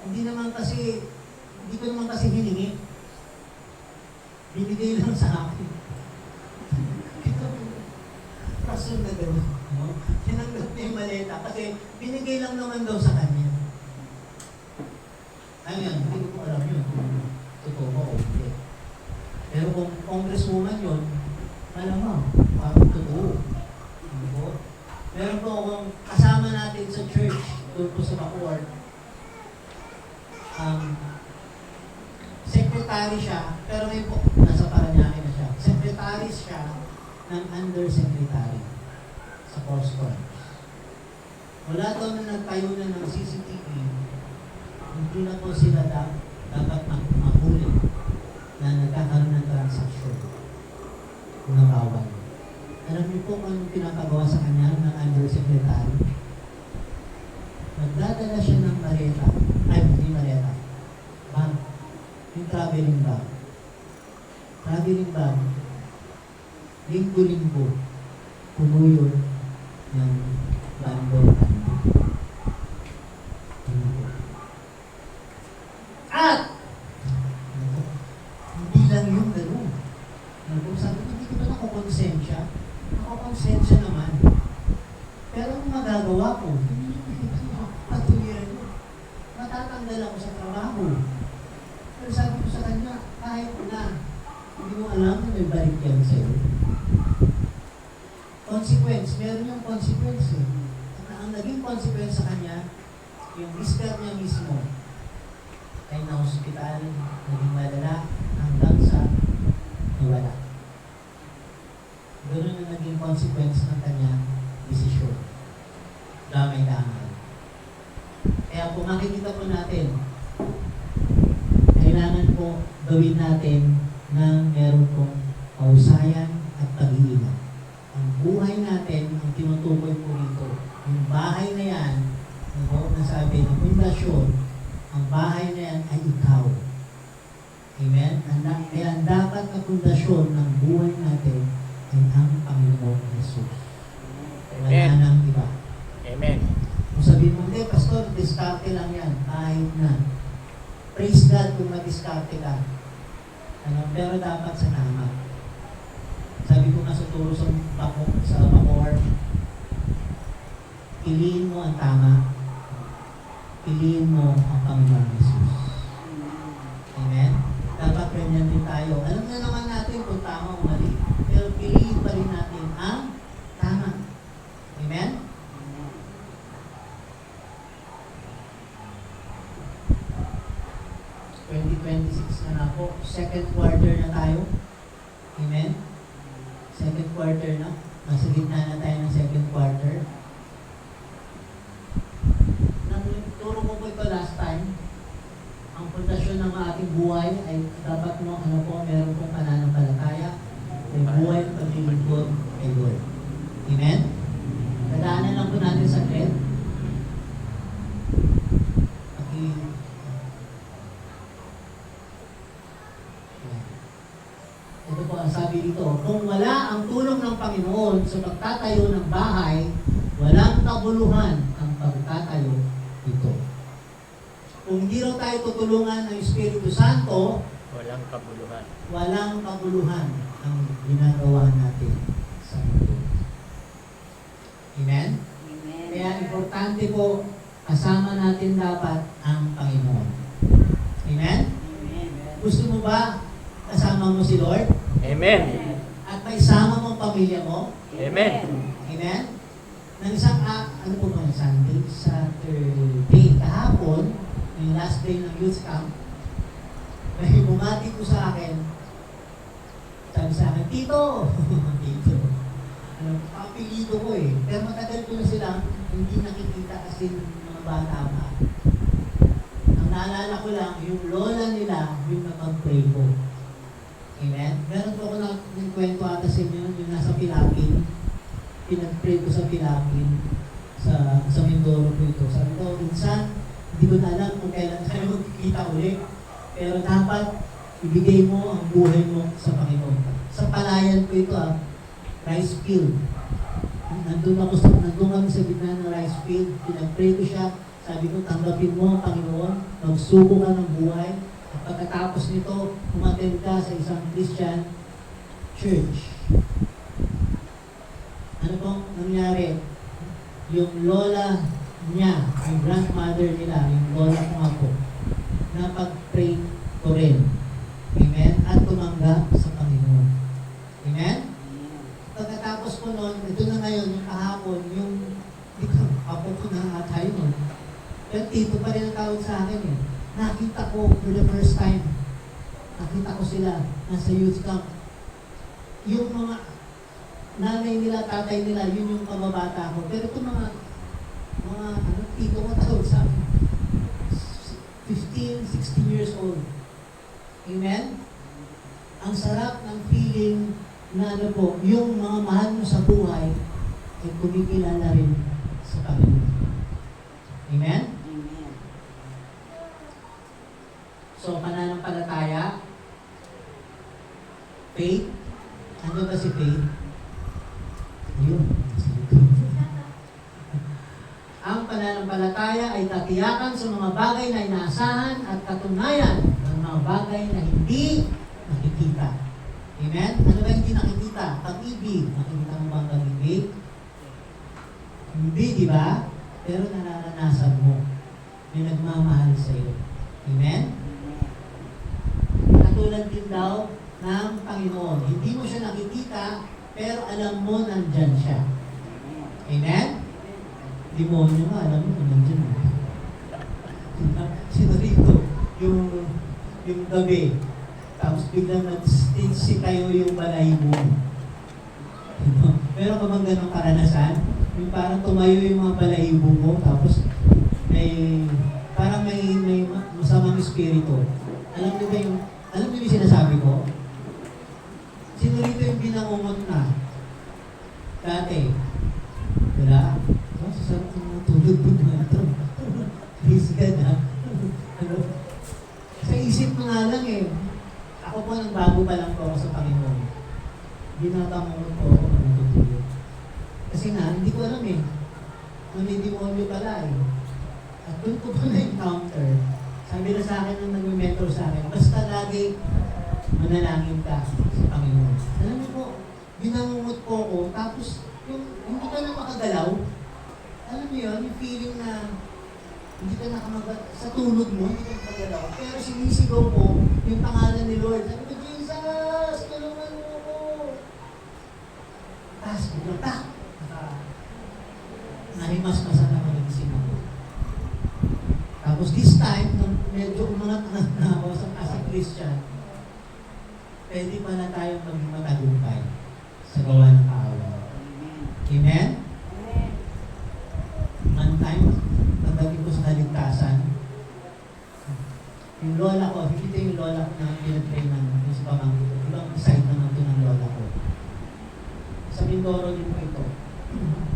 Hindi ko naman kasi hiningi. Binigay lang sa akin. Rason na gano'n. No? Tinanggap niya yung maleta kasi binigay lang naman daw sa kanya. Ayun, hindi ko alam yun. Totoo ba o hindi. Pero kung congresswoman yun, malamang, parang totoo. Ano po? Meron po akong kasama natin sa church, doon po sa Bacoor. Secretary siya, pero ngayon po, nasa Paranaque na siya. Secretary siya ng undersecretary sa customs. Wala daw na nagtayo na ng CCTV, hindi na po sila dapat mahuli na nagkakaroon ng transaksyon ng bawal. Alam niyo po kung anong pinapagawa sa kanya ng undersecretary? Nagdadala siya ng maleta, hindi maleta, bag, yung traveling bag. Traveling bag, linggo-linggo, puno yun ng bundle. At, hindi lang yung gano'n. Sabi ko, hindi ko ba nakukonsensya? Nakukonsensya naman. Pero ang magagawa ko, patuliran ko. Matatanggal ako sa trabaho. Pero sabi ko sa kanya, kahit na, hindi mo alam na may balik yan sa'yo. Consequence, meron yung consequence eh. Ang naging consequence sa kanya, yung mister niya mismo, ay na-hospital, naging malala, hanggang sa nawala. Ganun ang naging consequence ng kanyang desisyon. Damay-damay. Kaya kung makikita po natin, kailangan po gawin natin na meron pong kausayan at pag-iingat. Ang buhay natin, ang tinutukoy po dito, yung bahay na yan, nasabi ng pundasyon, ang bahay na yan ay ikaw. Amen? Kaya ang dapat na pundasyon ng buhay natin ay ang Panginoon Jesus. Wala Amen. nang iba. Amen. Kung sabihin mo, hindi, Pastor, diskarte lang yan. Kahit na. Praise God kung madiskarte ka. Pero dapat sa tama. Sabi ko nga sa turo sa Bacoor, piliin mo ang tama. Piliin mo ang Panginoon Jesus. Amen? Dapat ganyan din tayo. Alam na naman natin kung tama o mali. Pero piliin pa rin natin ang tama. Amen? na po. Second quarter na tayo. Amen? Second quarter na. Nasa gitna na tayo ng second quarter. Turo ko po ito last time. Ang pundasyon ng ating buhay ay dapat mo, meron pong pananampalataya. May buhay at paglilingkod kay Lord. Amen? Nadaanan lang po natin sa saglit. Ito po ang sabi dito, kung wala ang tulong ng Panginoon sa pagtatayo ng bahay, walang kabuluhan ang pagtatayo ito. Kung hindi raw tayo tutulungan ng Espiritu Santo, Walang kabuluhan. walang kabuluhan ang ginagawa natin sa mundo. Amen? Amen. Kaya importante po, kasama natin dapat ang Panginoon. Amen? Amen. Gusto mo ba kasama mo si Lord? Amen. At may sama mo ang pamilya mo? Amen. Amen? Nang isang, ano po ba, Sunday, Saturday, kahapon, yung last day ng youth camp, may bumati ko sa akin, sabi sa akin, Tito! Tito. Papilido ko eh. Pero matagal ko na silang hindi nakikita kasi mga bata pa. Ang naalala ko lang, yung lola nila, yung nakapray ko. Amen? Meron po ako ng kwento ata sa inyo, yung nasa Pilapin. Pinag-pray ko sa Pilapin, sa Mindoro po ito. Sabi ko, minsan, hindi ko na alam kung kailan tayo magkikita ulit. Pero dapat ibigay mo ang buhay mo sa Panginoon. Sa palayan ko ito rice field. Nandun kami sa gitna ng rice field, pinag-pray ko siya, sabi ko, tanggapin mo ang Panginoon, magsuko ka ng buhay, at pagkatapos nito, umattend ka sa isang Christian church. Ano pong nangyari? Yung lola niya, yung grandmother nila, yung lola ko nga po, napag-pray ko rin. Amen? At tumanggap sa Panginoon. Amen? Pagkatapos po noon, ito na ngayon, yung kahapon, yung, hindi ko, ako ko na tayo nun. Pero tito pa rin ang tawag sa akin eh. Nakita ko for the first time. Nakita ko sila, nasa youth camp. Yung mga nanay nila, tatay nila, yun yung kababata ko. Pero ito mga tito ko tawag sa akin. 15, 16 years old. Amen? Ang sarap ng feeling na ano po, yung mga mahal mo sa buhay ay kumikilala rin sa Panginoon. Amen? Amen. So, pananampalataya, faith, ano ba si faith? Ayun. Ang pananampalataya ay katiyakan sa mga bagay na inaasahan at katunayan ng mga bagay na hindi nakikita. Amen? Ano ba hindi nakikita? Pag-ibig. Nakikita mo ba ang pag-ibig? Hindi, di ba? Pero nararanasan mo. May nagmamahal sa iyo. Amen? Katulad din daw ng Panginoon. Hindi mo siya nakikita, pero alam mo nandyan siya. Amen? Demonyo nga, alam mo nandyan. Sino rito? Yung gabi. Tapos biglang nag-stage kayo yung balahibo mo. Meron ka bang ganong karanasan? Yung parang tumayo yung mga balahibo mo, tapos parang may masamang espiritu. Alam niyo yung sinasabi ko? Sino rito yung binangungot na? Dati. Diba? Oh, sasarap ng mga tulog po na ito. Please God, ha? Sa isip mo nga lang eh. Ako po nang bago pa lang po ako sa Panginoon. Binabangungot po ako ng tutulog. Kasi nga, hindi ko alam eh. May demonyo pala eh. At doon ko pa na-encounter. Sabi na sa akin nung nag-mentor sa akin, basta lagi manalangin ka sa Panginoon. Alam niyo po, binangungot po ako, tapos yung hindi ka na makagalaw, alam niyo yun, yung feeling na hindi ka sa tulog mo, hindi ka makagalaw. Pero sinisigaw ko yung pangalan ni Lord. Sabi ko, Jesus, tulungan mo ako. Tapos, biglang tak! Nahimas-masan ako ng sino. Tapos this time, nung medyo umangat na ako as a Christian, pwede pa na tayong maging matagumpay sa gawa ng kaawa. Amen? One time, pagdating ko sa kaligtasan, yung lola ko, hindi yung lola ko na pinag-pray ng sa pamangkin ko. Ibang side naman ito ng lola ko. Sa Mindoro din po ito.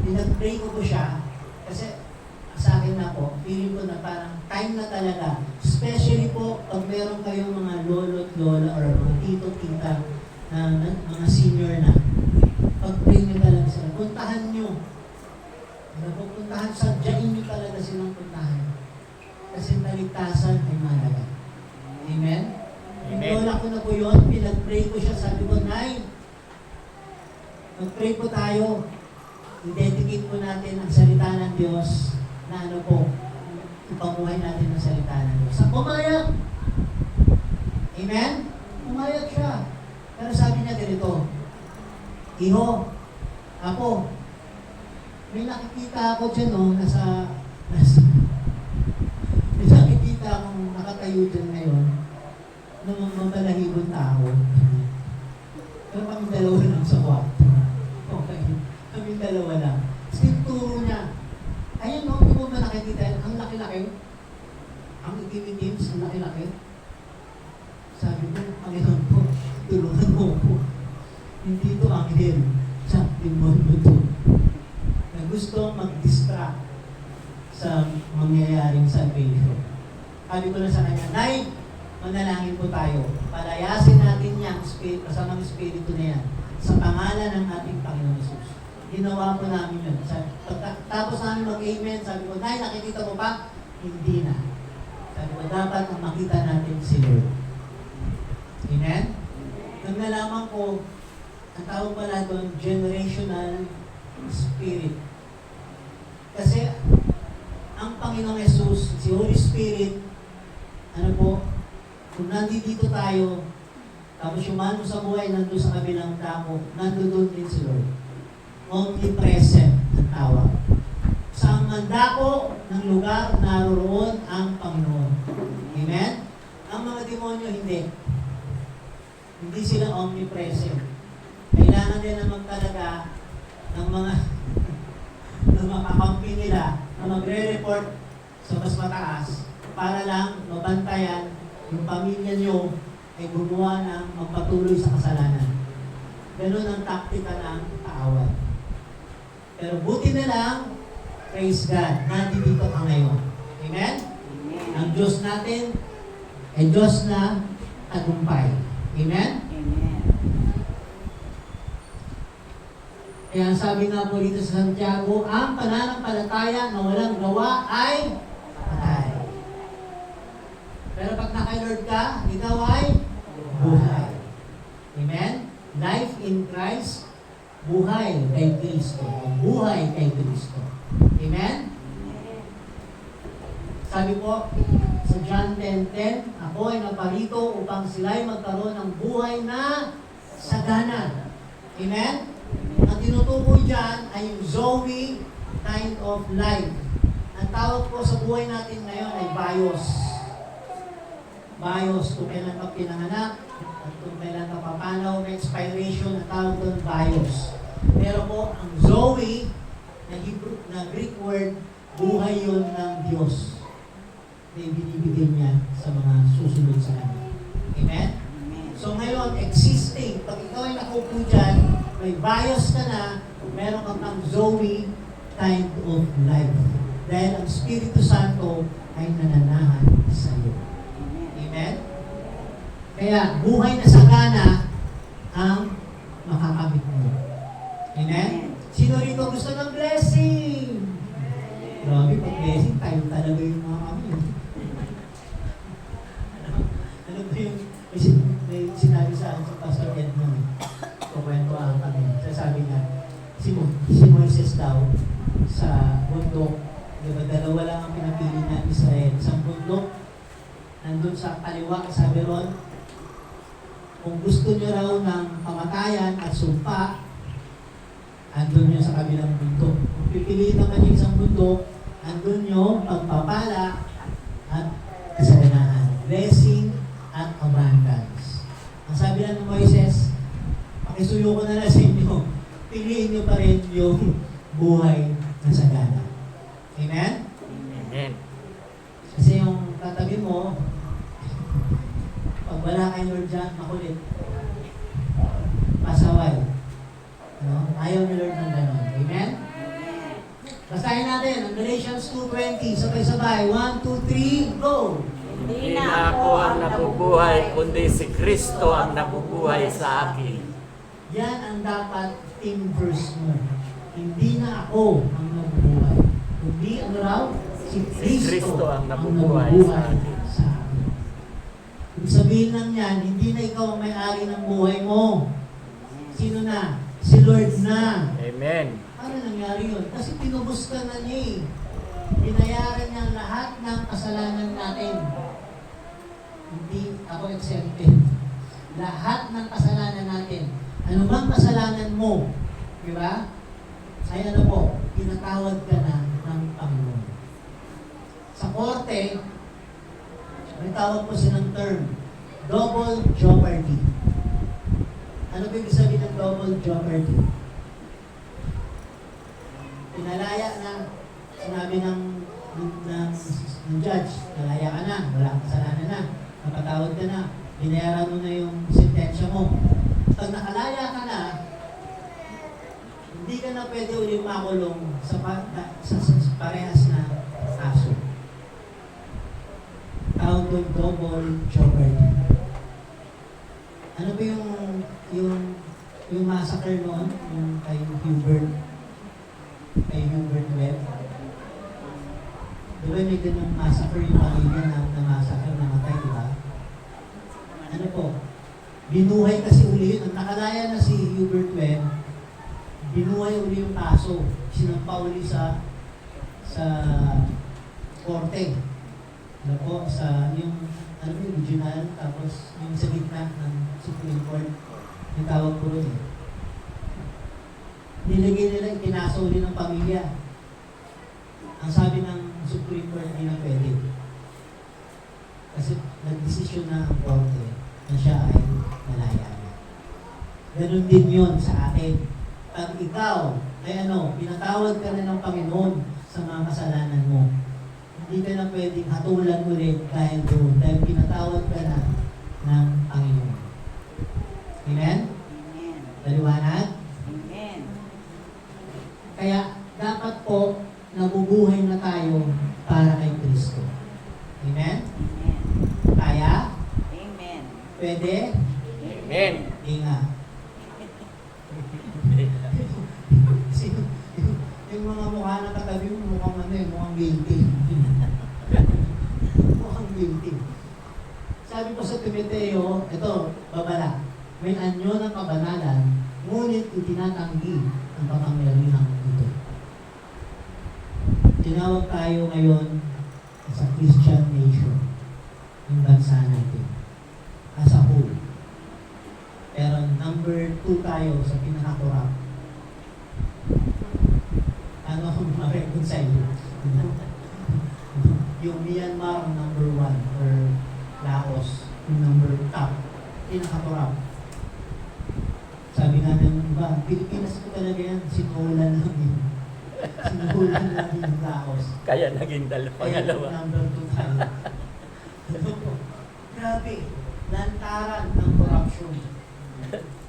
Pinag-pray ko po siya kasi sa akin na po, feeling ko na parang time na talaga. Especially po, pag meron kayong mga lolo at lola or mga tito-tita na mga senior na, pag-pray nyo talaga sila. Puntahan nyo. Puntahan, sadyain nyo talaga silang puntahan. Kasi kaligtasan ay mahalaga. Amen? Amen. Lola ko na po yun, pinag-pray ko siya, sabi ko, Nay, mag-pray po tayo. I-dedicate po natin ang salita ng Diyos na ano po, ipamuhay natin ang salita ng Diyos. Sa pumayag! Amen? Pumayag siya. Pero sabi niya ganito, Iho, Apo, may nakikita ako dyan, no, may nakikita akong nakatayo dyan ngayon ng mga mabalahibong tao. Pero kami dalawa lang sa kwarto. Okay. Kami dalawa lang. Kasi turo niya. Ayun, no, hindi mo ba nakikita? Ang laki-laki. Ang itim-itim, ang laki-laki. Sabi ko, Panginoon po, tulungan mo po. Hindi to anghel. Sa demonyo to. Na gusto mag-distract sa mangyayaring salvation. Sabi ko na sa kanya, Nay, manalangin po tayo. Palayasin natin niya ang kasamang Espiritu na yan sa pangalan ng ating Panginoon Jesus. Ginawa po namin yun. Tapos namin mag-amen, sabi ko, Nay, nakikita mo ba? Hindi na. Sabi ko, dapat ang makita natin si Lord. Amen? Nang nalaman ko, ang tawag pala doon, generational spirit. Kasi, ang Panginoong Jesus, si Holy Spirit, ano po, kung nandito tayo, tapos yung sa buhay, nandun sa kabilang dako, nandun din si Lord. Omnipresent ang tawag. Sa mandako ng lugar, naroon ang Panginoon. Amen? Ang mga demonyo, hindi. Hindi sila omnipresent. Kailangan din naman talaga ng mga ng mga kakampi nila na magre-report sa mas mataas para lang mabantayan yung pamilya nyo ay gumawa ng magpatuloy sa kasalanan. Ganun ang taktika ng kaaway. Pero buti na lang, praise God, nandito ka ngayon. Amen? Ang Diyos natin ay Diyos na tagumpay. Amen? Kaya sabi nga po dito sa Santiago, ang pananampalataya na walang gawa ay patay. Pero pag naka-Lord ka, ikaw ay buhay. Amen? Life in Christ, buhay kay Kristo. Buhay kay Kristo. Amen? Sabi po sa John 10:10, ako ay naparito upang sila'y magkaroon ng buhay na sagana. Amen? Ang tinutukoy dyan ay yung Zoe kind of life. Ang tawag po sa buhay natin ngayon ay bios. Bios, kung kailan ka pinanganak, at kung kailan ka papanaw, may expiration, ang tawag doon bios. Pero po, ang Zoe, na Greek word, buhay yun ng Diyos. Na ibinibigay niya sa mga susunod sa kanya. Amen? So ngayon, existing, pag ikaw ay nakaupo dyan, may bios ka na, meron kang ang Zoe kind of life. Dahil ang Espiritu Santo ay nananahan sa iyo. Amen? Kaya, buhay na sagana ang makakamit mo. Amen? Sino rito gusto ng blessing? Grabe, pag blessing, tayo talaga yung mga kami. Ano ba yung may sinabi sa akin si Pastor Edmond? Kukwento ang kami. Sasabi niya, si Moises daw sa bundok, diba, dalawa lang ang pinapili na Israel. Isang bundok, nandun sa kaliwa, sabi ron, kung gusto niyo raw ng kamatayan at sumpa, andun niyo sa kabilang bundok. Kung pipiliin naman yung isang bundok, andun niyo pagpapala at kasalanan. Blessing at abundance. Ang sabi lang ng Moises, pakisuyo ko na lang sa inyo, piliin niyo pa rin yung buhay na sagana. Amen? Amen. Kasi yung katabi mo, pag wala kay Lord dyan, makulit. Pasaway. Ano? Ayaw ni Lord ng gano'n. Amen? Basahin natin ang Galatians 2:20. Sabay-sabay. 1, 2, 3, go! Hindi na ako ang nabubuhay, kundi si Kristo ang nabubuhay sa akin. Yan ang dapat in verse mo. Hindi na ako ang nabubuhay. Kundi ano raw? Si Kristo ang nabubuhay sa akin. Ibig sabihin lang yan, hindi na ikaw ang may-ari ng buhay mo. Sino na? Si Lord na. Amen. Ano nangyari yun? Kasi pinubos ka na niya eh. Binayaran niya lahat ng kasalanan natin. Hindi ako exempted. Lahat ng kasalanan natin. Ano bang kasalanan mo? Diba? Ay ano po, pinatawad ka na ng Panginoon. Sa korte, may tawag po silang term, double jeopardy. Ano ba ibig sabihin ng double jeopardy? Pinalaya na, sinabi ng judge, nalaya ka na, wala kang kasalanan na, napatawad ka na, binayaran mo na yung sentensya mo. Pag nakalaya ka na, hindi ka na pwede ulit makulong sa parehas na kaso. Tawag doon double jeopardy. Ano ba yung massacre noon? Yung kay Hubert Webb? Di ba may ganung massacre yung pamilya na massacre, namatay, di ba? Ano po? Binuhay kasi uli yun. Ang nakalaya na si Hubert Webb, binuhay uli yung kaso. Sinampa uli sa korte. Ano po? Sa yung regional, tapos yung sa gitna ng Supreme Court. Yung tawag po rin eh. Nilagay nila, ikinaso uli ng pamilya. Ang sabi ng Supreme Court, hindi na pwede. Kasi nag-desisyon na ang korte na siya ay malaya na. Ganun din yun sa atin. Pag ikaw ay pinatawad ka na ng Panginoon sa mga kasalanan mo, hindi ka na pwedeng hatulan ulit dahil doon, dahil pinatawad ka na ng Panginoon. Amen? Amen. Paliwanag? Amen. Kaya dapat po nabubuhay na tayo para kay Kristo. Amen? Amen. Kaya? Amen. Pwede? Amen. Hindi nga. Yung mga mukha na katabi mo, mukhang guilty. Mukhang guilty. Sabi ko sa Timoteo, ito, babala, may anyo ng kabanalan, ngunit itinatanggi ang kapangyarihan ito. Tinawag tayo ngayon sa Christian nation, yung bansa natin, as a whole. Pero number 2 tayo sa pinaka-corrupt. Ano ang ma-reconcile? Yung Myanmar ang number 1 or Laos, yung number top, pinaka-corrupt. Sabi nga ng iba, Pilipinas ko talaga yan, sinulan lang yun. Sinulan lang yung Laos. Kaya naging Kaya pangalawa. number 2 tayo. Ano po? Grabe, lantaran ng corruption.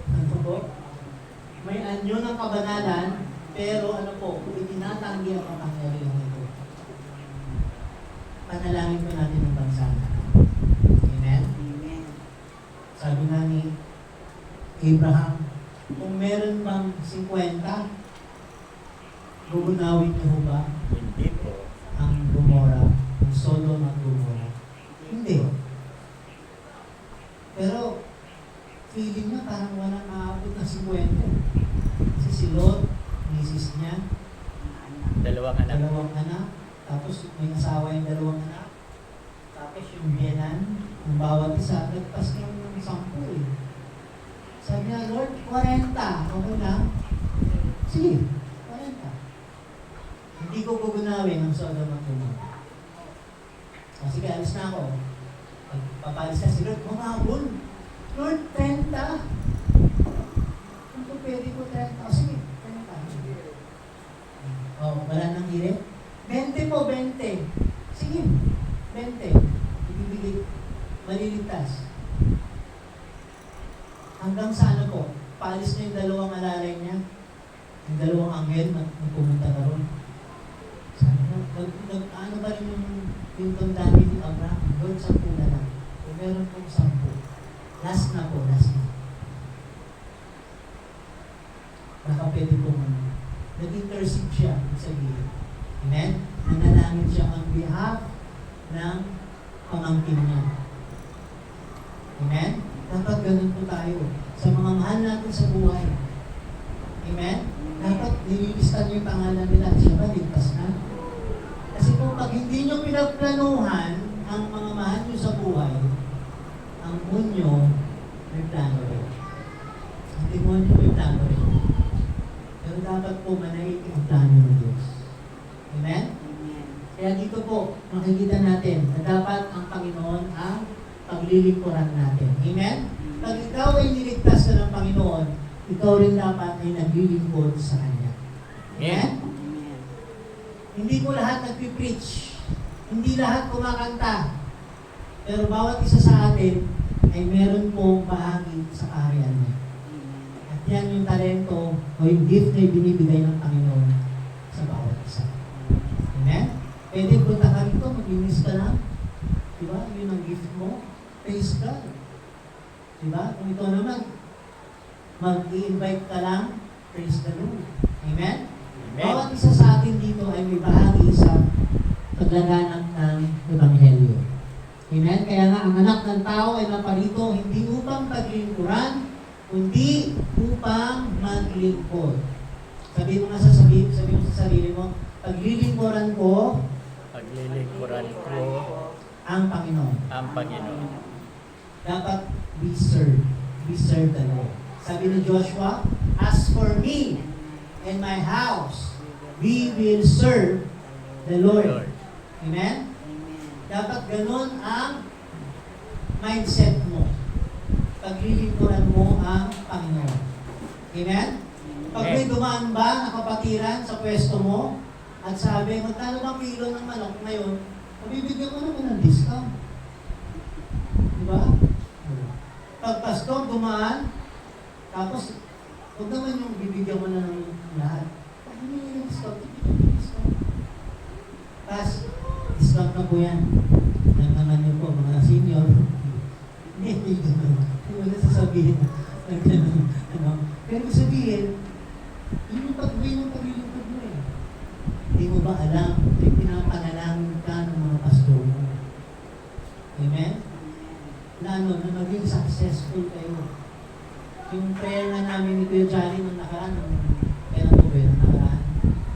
Ano po? May anyo ng kabanalan, pero ano po, itinatanggi ang kapangyarihan nito. Panalangin po natin ang bansa natin. Amen? Amen. Sabi nga ni Abraham, kung meron bang 50, gugunawin niyo ba Hindi po. ang Gomora, ang Sodom at Gomora? Hindi. Pero, feeling niya parang walang maabot na 50. Kasi si Lot, misis niya, Dalawang anak. dalawang anak, tapos may asawa yung dalawang anak, tapos yung biyanan, ng bawat isa, nagpas lang ng 10 eh. Sabi niya, Lord, 40, okay lang? Sige, 40. Hindi ko gugunawin ang Sodom at Gomorrah. O sige, alis na ako. Papalis na si Lord, humabol. Lord, 30. Kung pwede ko 30. O sige, 30. O, wala nang hirit? 20 po, 20. Sige, 20. Ibibigay, maliligtas. Hanggang sa ano po, paalis na yung dalawang alalay niya. Yung dalawang anghel na pumunta na ron. Sabi na, ano ba rin yung tandaan ni Abraham? Lord, 10 na lang. Kung meron pong 10. Last na po, last na. Baka pwede pong nag-intercede siya sa gilid. Amen? Nanalangin siya on behalf ng pamangkin niya. Amen? Dapat ganun po tayo sa mga mahal natin sa buhay. Amen? Dapat nililista niyo yung pangalan nila. Siya ba, ligtas na? Kasi kung pag hindi niyo pinagplanuhan ang mga mahal niyo sa buhay, ang unyo may plano rin. Ang demonyo may plano rin. Pero dapat po manahit ang plano ng Diyos. Amen? Amen. Kaya dito po, makikita natin na dapat ang Panginoon ang paglilingkuran natin. Amen? Pag ikaw ay niligtas ka ng Panginoon, ikaw rin dapat ay naglilingkod sa Kanya. Amen? Amen. Hindi ko lahat nagpipreach. Hindi lahat kumakanta. Pero bawat isa sa atin ay meron pong bahagi sa kaharian niya. Amen. At yan yung talento o yung gift na binibigay ng Panginoon sa bawat isa. Amen? Pwede punta ka rito, mag-inis ka lang. Diba? Yun ang gift mo. Praise God. Diba? Kung ito naman, mag-i-invite ka lang, praise the Lord. Amen? Bawat isa sa atin dito ay may bahagi sa paglaganap ng Ebanghelyo. Amen? Kaya nga, ang anak ng tao ay naparito hindi upang paglingkuran, kundi upang maglingkod. Sabihin mo sa sarili mo, paglilingkuran ko Paglilingkuran ko ang Panginoon. ang Panginoon. Dapat we serve the Lord. Sabi ni Joshua, as for me and my house, we will serve the Lord. Amen? Dapat ganun ang mindset mo. Paglilingkuran mo ang Panginoon. Amen? Pag may dumaan ba na kapatiran sa pwesto mo at sabi, magkano bang kilo ng manok ngayon, mabibigyan mo naman ng discount. Diba? Pag pastor dumaan, tapos huwag naman yung bibigyan mo na ng lahat. Pag humingi ng discount, discount. Tapos, discount na po yan. Yan naman yun po, mga senior. Hindi naman. Hindi mo na sasabihin. Pero sabihin, yun yung paglilingkod mo eh. Hindi mo ba alam, may pinapanalangin ka ng mga pastor mo. Amen? Na maging successful kayo. Yung prayer na namin ni Kuya Johnny nung nakaraan, kailan po ba yung nakaraan?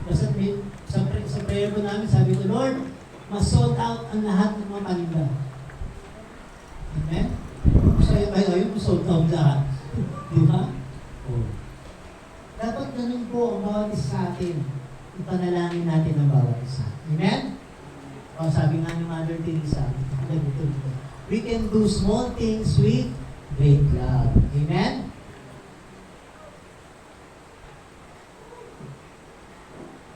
Basta sa prayer po namin, sabi ko, Lord, mas-sold out ang lahat ng mga paninda. Amen? Ayun, sold out lahat. Di ba? Oh. Dapat ganun po ang bawat isa sa atin. Ipanalangin natin ang bawat isa. Amen? O sabi nga ni Mother Teresa, we can do small things with great love. Amen?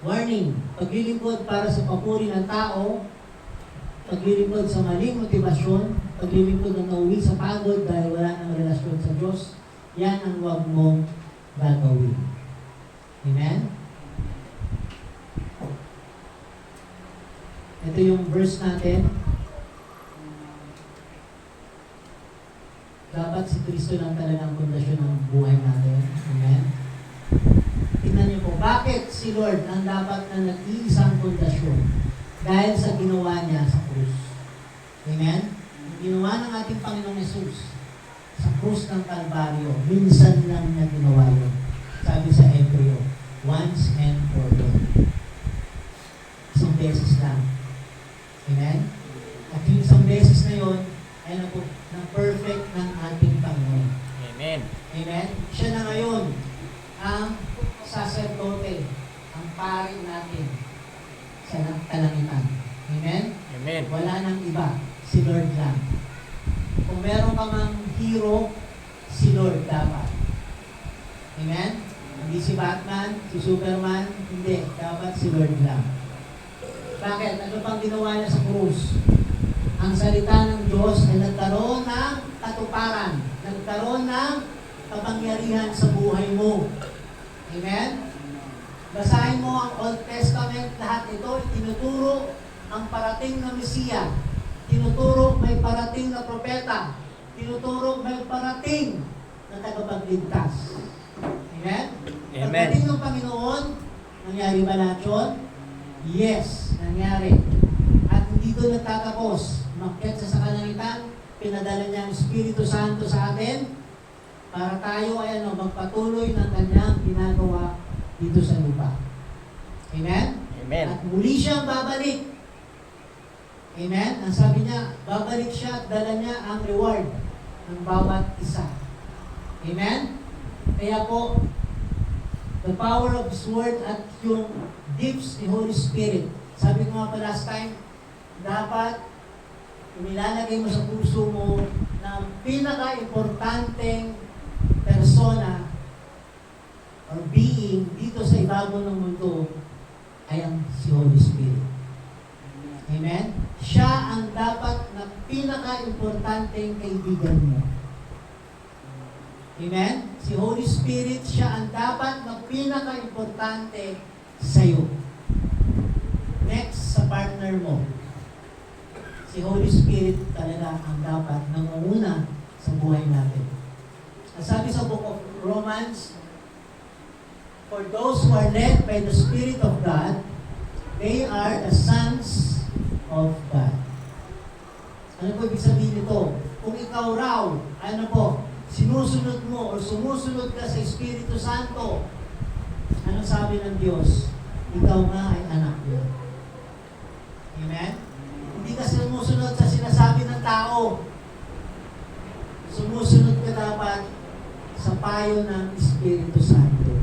Warning, paglilingkod para sa papuri ng tao, paglilingkod sa maling motibasyon, paglilingkod na nauwi sa pagod dahil wala nang relasyon sa Diyos, yan ang huwag mong gagawin. Amen? Ito yung verse natin. Dapat si Kristo lang talaga ang pundasyon ng buhay natin. Amen? Tingnan niyo po, bakit si Lord ang dapat na nag-iisang pundasyon? Dahil sa ginawa niya sa krus. Amen? Ang ginawa ng ating Panginoong Yesus sa krus ng Kalbaryo, minsan lang niya ginawa yun. Sabi sa Hebreo, once and for all. Isang beses lang. Amen? At yung isang beses na yun, ay na-perfect ng ating Panginoon. Amen. Amen? Siya na ngayon ang saserdote, ang pari natin sa kalangitan. Amen? Amen. Wala nang iba, si Lord lang. Kung meron ka mang hero, si Lord dapat. Amen? Hindi si Batman, si Superman, hindi. Dapat si Lord lang. Bakit? Ano pang ginawa niya sa krus? Ang salita ng Diyos ay nagkaroon ng katuparan, nagkaroon ng kapangyarihan sa buhay mo. Amen? Basahin mo ang Old Testament, lahat ito, tinuturo ang parating na Mesiya. Tinuturo may parating na propeta. Tinuturo may parating na tagapagligtas. Amen? Amen. Pagdating ng Panginoon, nangyari ba lahat yun? Yes, nangyari. At hindi doon nagtatapos. Umakyat sa kalangitan, pinadala niya ang Espiritu Santo sa atin para tayo ay magpatuloy ng kanyang ginagawa dito sa lupa. Amen? Amen. At muli siyang babalik. Amen? Ang sabi niya, babalik siya at dala niya ang reward ng bawat isa. Amen? Kaya po, the power of His Word at yung gifts ni Holy Spirit. Sabi ko nga pa last time, dapat inilalagay mo sa puso mo na pinaka-importanteng persona or being dito sa ibabaw ng mundo ay ang si Holy Spirit. Amen? Siya ang dapat na pinaka-importanteng kaibigan mo. Amen? Si Holy Spirit, siya ang dapat na pinaka-importante sa'yo. Next, sa partner mo. Si Holy Spirit talaga ang dapat nangunguna sa buhay natin. Ang sabi sa book of Romans, for those who are led by the Spirit of God, they are the sons of God. Ano po ibig sabihin nito? Kung ikaw raw, ano po, sinusunod mo o sumusunod ka sa Espiritu Santo, ano sabi ng Diyos? Ikaw nga ay anak niya. Amen? Hindi ka sumusunod sa sinasabi ng tao. Sumusunod ka dapat sa payo ng Espiritu Santo.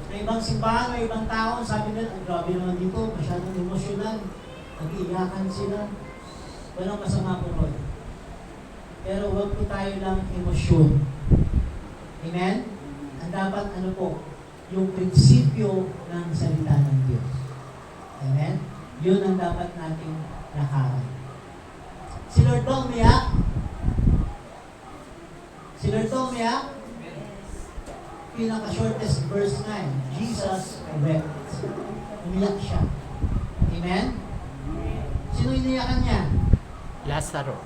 May ibang simbahan, may ibang tao, sabi nila, ang grabe naman dito, masyadong emosyonal. Nag-iiyakan sila. Walang masama po ron. Pero huwag po tayo lang emosyon. Amen? Ang dapat, ano po, yung prinsipyo ng salita ng Diyos. Amen? Yun ang dapat nating lakaran. Si Lord ba umiyak? Si Lord ba umiyak? Pinaka-shortest verse nga eh. Jesus wept. Umiyak siya. Amen? Sino iniyakan niya? Lazaro.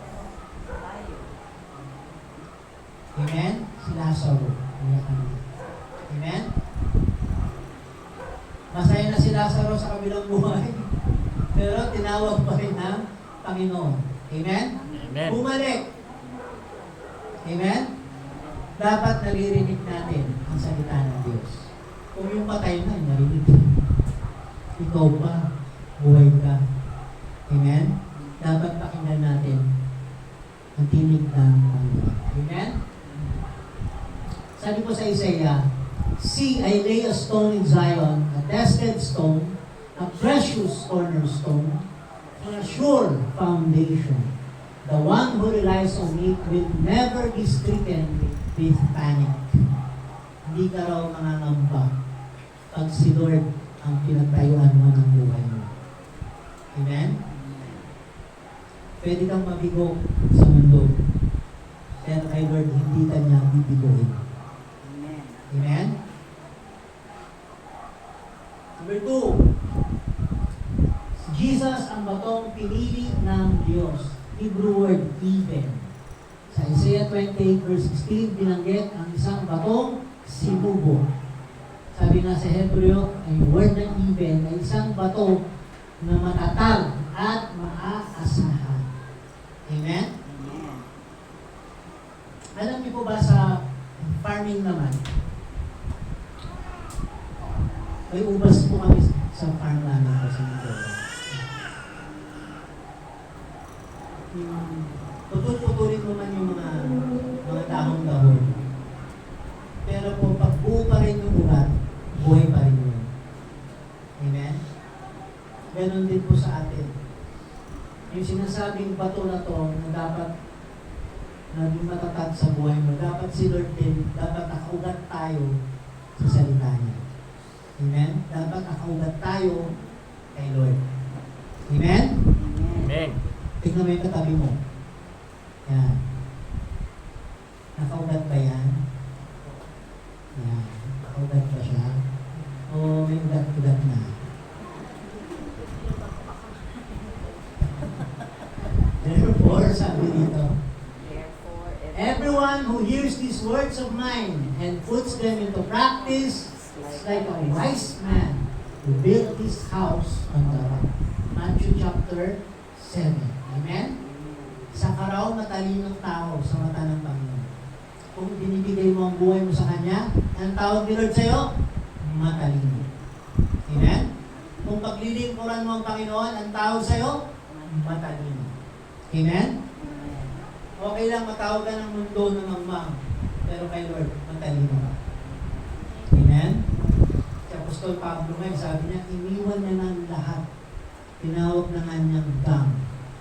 Amen? Si Lazaro. Iniyakan niya. Amen? Masaya na si Lazaro sa kabilang buhay. Pero tinawag pa rin ng Panginoon. Amen? Amen. Bumalik. Amen? Dapat naririnig natin ang salita ng Diyos. Kung yung patay na, narinig. Ikaw pa, buhay ka. Amen? Dapat pakinggan natin ang tinig ng Panginoon. Amen? Sabi po sa Isaiah, see, I lay a stone in Zion, a tested stone, a precious cornerstone, on a sure foundation. The one who relies on it will never be stricken with panic. Hindi ka raw mangangamba pag si Lord ang pinagtayuan mo ng buhay mo. Amen? Pwede kang mabigo sa mundo, pero kay Lord hindi ka niya bibigohin. Amen? Number 2, Jesus ang batong pinili ng Diyos. Hebrew word, even. Sa Isaiah 28 verse 16, binanggit ang isang batong sinubo. Sabi nga sa Hebreo, ay word ng even ay isang bato na matatag at maaasahan. Amen? Alam niyo po ba sa farming naman, may ubas po kami sa farm namin kasi nito. Putulin mo man yung mga dahon-dahon. Pero kung pagbuo pa rin yung ugat, buhay pa rin yun. Amen? Ganon din po sa atin. Yung sinasabing bato na to na dapat naging matatag sa buhay mo, dapat si Lord din, dapat nakaugat tayo sa salita niya. Amen? Dapat nakaugat tayo kay Lord. Amen? Amen. Tignan mo yung katabi mo. Yan. Nakaugat ba yan? Yan. Nakaugat ba siya? O may ugat-ugat na? Therefore, sabi dito, everyone who hears these words of mine and puts them into practice is like a wise man who built his house on the rock. Matthew chapter 7. Amen? Sa karaw matalinong tao sa mata ng Panginoon. Kung binibigay mo ang buhay mo sa Kanya, ang tawag ni Lord sa'yo, matalino. Amen? Kung paglilingkuran mo ang Panginoon, ang tawag sa'yo, matalino. Amen? Okay lang matawag ka ng mundo ng mangmang, pero kay Lord, matalino ka. Amen? Si Apostol Pablo ngayon, sabi niya, iniwan niya ng lahat. Tinawag na nga niyang gang.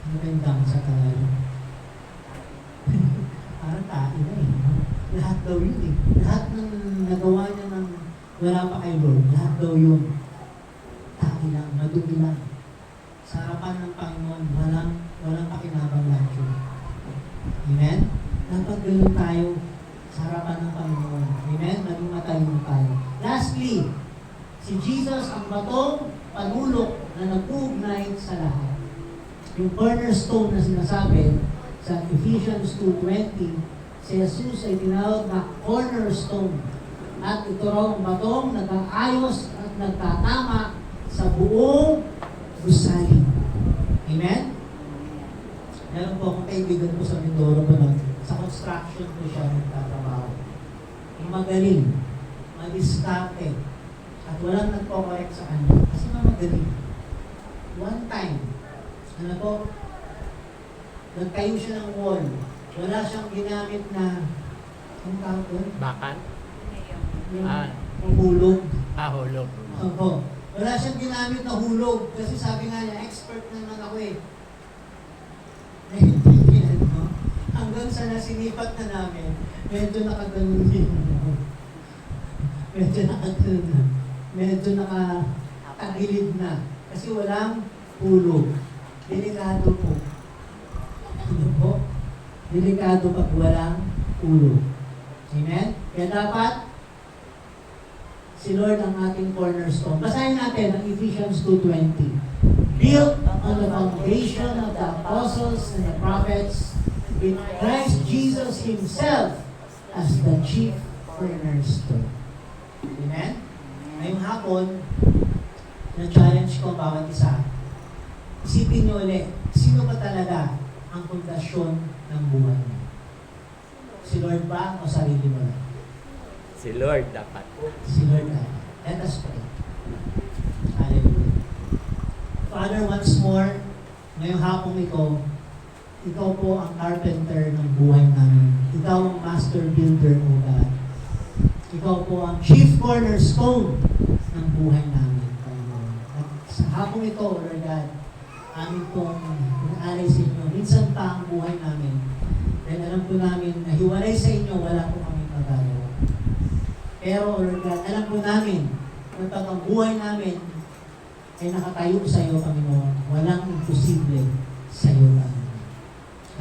Ano ba yung gang sa Tagalog? Parang tayo na eh. Lahat daw yun eh. Lahat ng nagawa niya ng wala pa kay Lord, lahat daw yun. Tayo lang, madumi lang. Sa harapan ng Panginoon, walang pakinabang lahat yun. Amen? Dapat ganun tayo sa harapan ng Panginoon. Amen? Maging matalino tayo. Lastly, si Jesus ang batong panulok na nag-uugnay sa lahat. Yung cornerstone na sinasabi sa Ephesians 2:20, Si Jesus ay tinawag na cornerstone. At ito raw ang batong nag-aayos at nagtatama sa buong gusali. Amen? Meron po akong kaibigan ko sa Mindoro po sa construction po siya nagtatrabaho. Magaling, madiskarte, at walang nagpo-correct sa kanya. Kasi magaling. One time, nagtayo siya ng wall. Wala siyang ginamit na, ang tawag doon? Bakan? Yung hulog. Hulog. Opo. Wala siyang ginamit na hulog. Kasi sabi nga niya, expert naman ako eh. Naintindihan mo? Hanggang sa nasinipat na namin, medyo nakaganon din. Medyo nakaganon na. Medyo nakatagilid na. Kasi walang hulog. Delikado po. Ano po? Delikado pag walang hulog. Amen? Kaya dapat, si Lord ang ating cornerstone. Basahin natin ang Ephesians 2:20. Built on the foundation of the apostles and the prophets, with Christ Jesus Himself as the chief cornerstone. Amen? Ngayong hapon, na-challenge ko ang bawat isa. Isipin niyo ulit, sino ba talaga ang pundasyon ng buhay niyo? Si Lord ba o sarili mo lang? Si Lord dapat. Si Lord na. Let us pray. Hallelujah. Father, once more, ngayong hapong ito, ikaw po ang carpenter ng buhay namin. Ikaw ang master builder, O God. Ikaw po ang chief cornerstone ng buhay namin, Panginoon. At sa hapong ito, Lord God, amin pong pinaalay sa inyo. Minsan pa ang buhay namin. Dahil alam po namin na hiwalay sa inyo, wala po kami magagawa. Pero, Lord God, alam po namin na pag ang buhay namin ay nakatayo sa iyo, Panginoon, walang imposible sa iyo, Panginoon.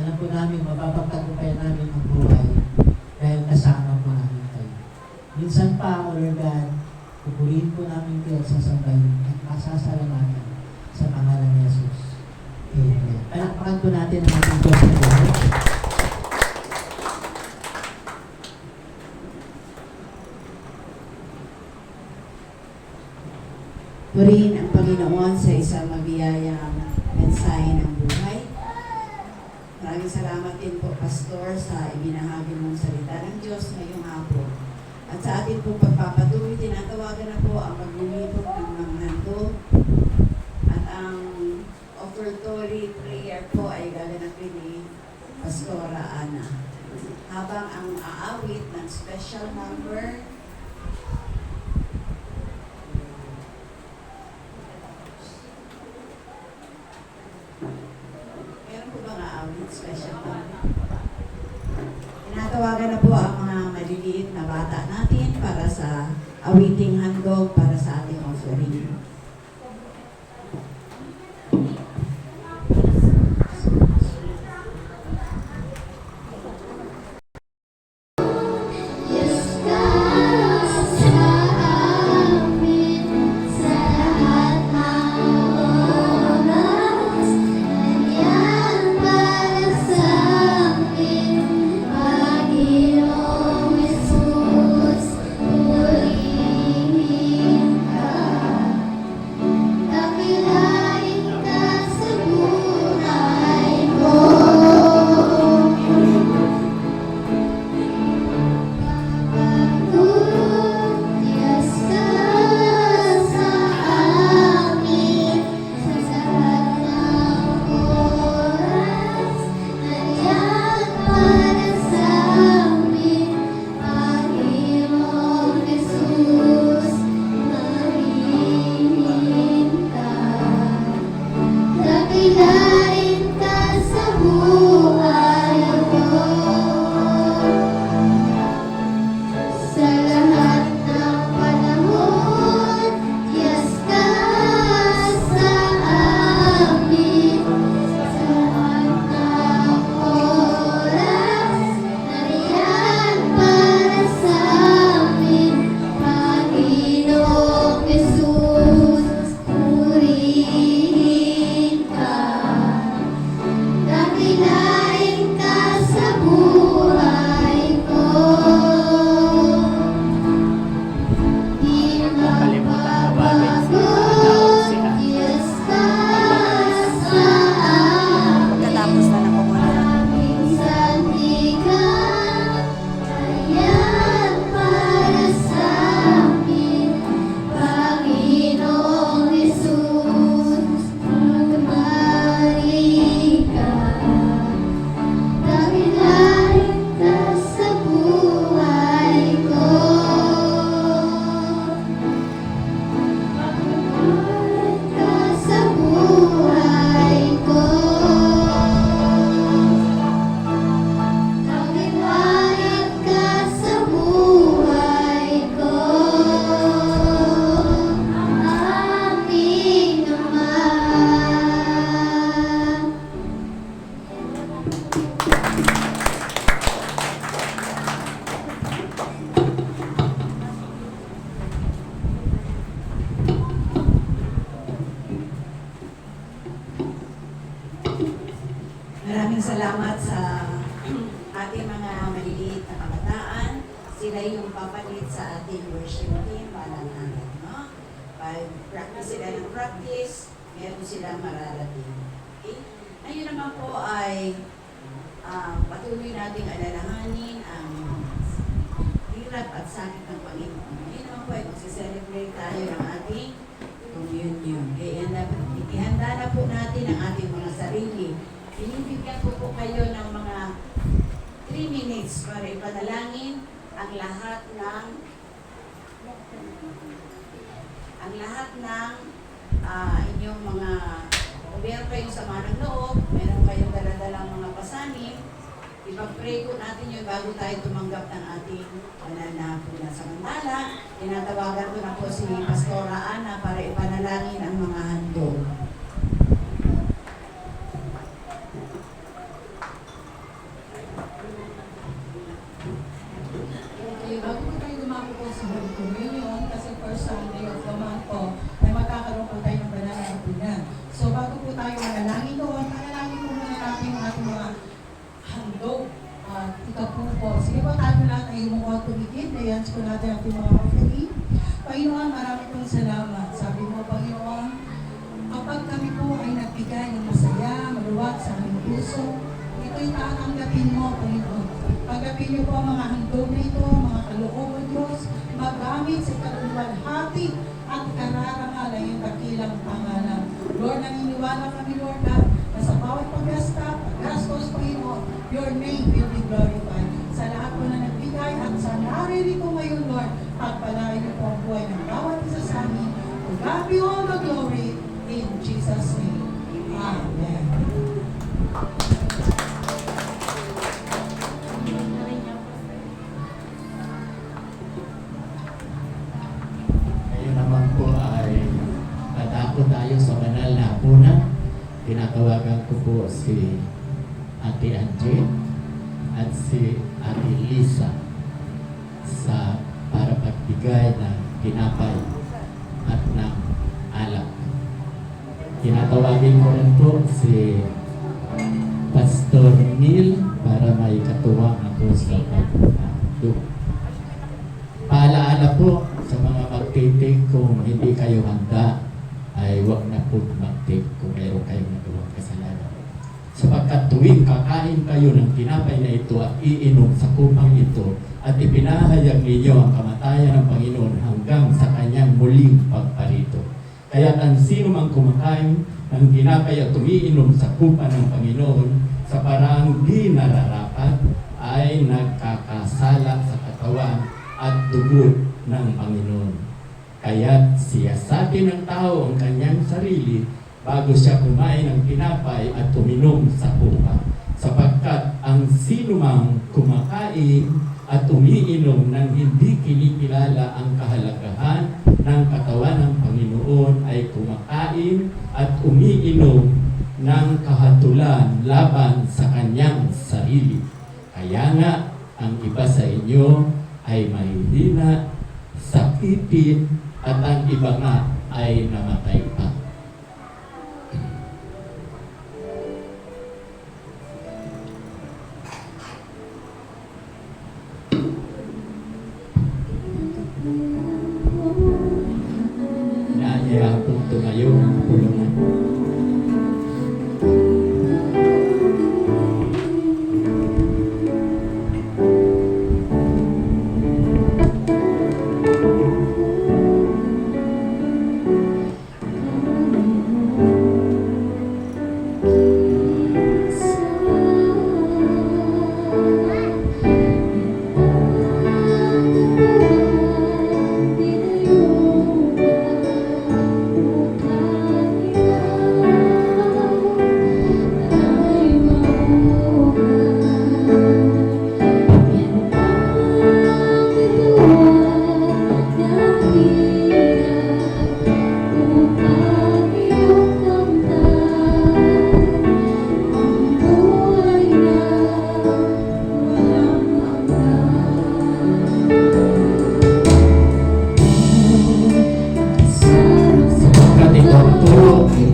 Alam po namin, mapapagtagumpayan namin ang buhay dahil kasama po namin kayo. Minsan pa, O Lord God, pupurihin po namin kayo at sasambahin at masasalamatan sa pangalan ni Jesus. Amen. Palakpakan po natin ang ating Diyos na buhay. Purihin ang Panginoon sa isang mabiyayang mensahe ng buhay. Maraming salamat din po, Pastor, sa ibinahagi mong salita ng Diyos ngayong hapon. At sa ating pong pagpapatuloy, tinatawagan na po ang paglilibot ng mga handog. At ang offertory prayer po ay gaganapin ni Pastora Ana. Habang ang aawit ng special number special number. Tinatawagan na po ang mga maliliit na bata natin para sa awiting handog para sa ating offering. Yes, God, sa amin, sa lahat ng oras, ganyan para sa amin, Panginoong Jesus, purihin ka. Salamat sa ating mga maliliit na kabataan. Sila yung papalit sa ating worship team balang araw, no? Pag practice sila ng practice, meron silang mararating. Okay? Ngayon naman po ay patuloy nating alalahanin ang hirap at sakit ng Panginoon. Ngayon naman po ay magsiselebrate tayo ng ating communion. Kaya ihanda na po natin ang ating mga sarili. Binibigyan ko po kayo ng mga 3 minutes para ipanalangin ang lahat ng inyong mga, kung meron kayong sama ng loob, meron kayong daladalang mga pasanin, ipag-pray po natin yun bago tayo tumanggap ng ating banal na puna. Samantala, tinatawagan ko na po si Pastora Ana para ipanalangin ang mga handog. Okay, bago po tayo dumako po sa Holy Communion, kasi first Sunday of the month po, ay magkakaroon po tayo ng banal na puna. So bago po tayo manalangin doon, manalangin po muna natin ang ating mga handog. Ikapu po. Sige po, tayo lahat ay umuha tumikid. Ayan, po natin ating mga offering. Panginoon, marami pong salamat. Sabi mo, Panginoon, kapag kami po ay nagbigay ng masaya, maluwag sa aming puso, ito'y tatanggapin mo, Panginoon. Tanggapin niyo po ang mga handog nito, mga kalooban Diyos, magamit sa kaluluwalhati at kararangal ay yung dakilang pangalan. Lord, naniniwala kami, Lord, na sa bawat paggastos, Panginoon, your name will be glorified. Sa lahat po na nagbigay at sa naririto ngayon, Lord, pagpalain niyo po ang buhay ng bawat isa sa amin. To God be all the glory in Jesus' name. Amen. Ngayon naman po ay dadako tayo sa banal na puna. Tinatawagan ko po si Ate Angie at si Ate Lisa para pagbigay ng tinapay at ng alak. Tinatawagin ko rin po si Pastor Neil para may katuwang ako sa pagduk. Paalaala po sa mga magtitig, kung hindi kayo handa ay huwag na po magtig kung mayroon kayong nagawang kasalanan. Sapagkat tuwing kakain kayo ng tinapay na ito at iinom sa kupang ito at ipinahayag ninyo ang kamatayan ng Panginoon hanggang sa kanyang muling pagparito. Kaya ang sino mang kumakain ng tinapay at umiinom sa kupa ng Panginoon sa paraang di nararapat ay nagkakasala sa katawan at dugo ng Panginoon. Kaya't siyasatin ng tao ang kanyang sarili bago siya kumain ng tinapay at uminom sa kupa. Sapagkat ang sinumang kumakain at umiinom ng hindi kinikilala ang kahalagahan ng katawan ng Panginoon ay kumakain at umiinom ng kahatulan laban sa kanyang sarili. Kaya nga, ang iba sa inyo ay mahihina, sakitin, at ang iba nga ay namatay pa. Inaanyaya akong tumayo ng pulungan.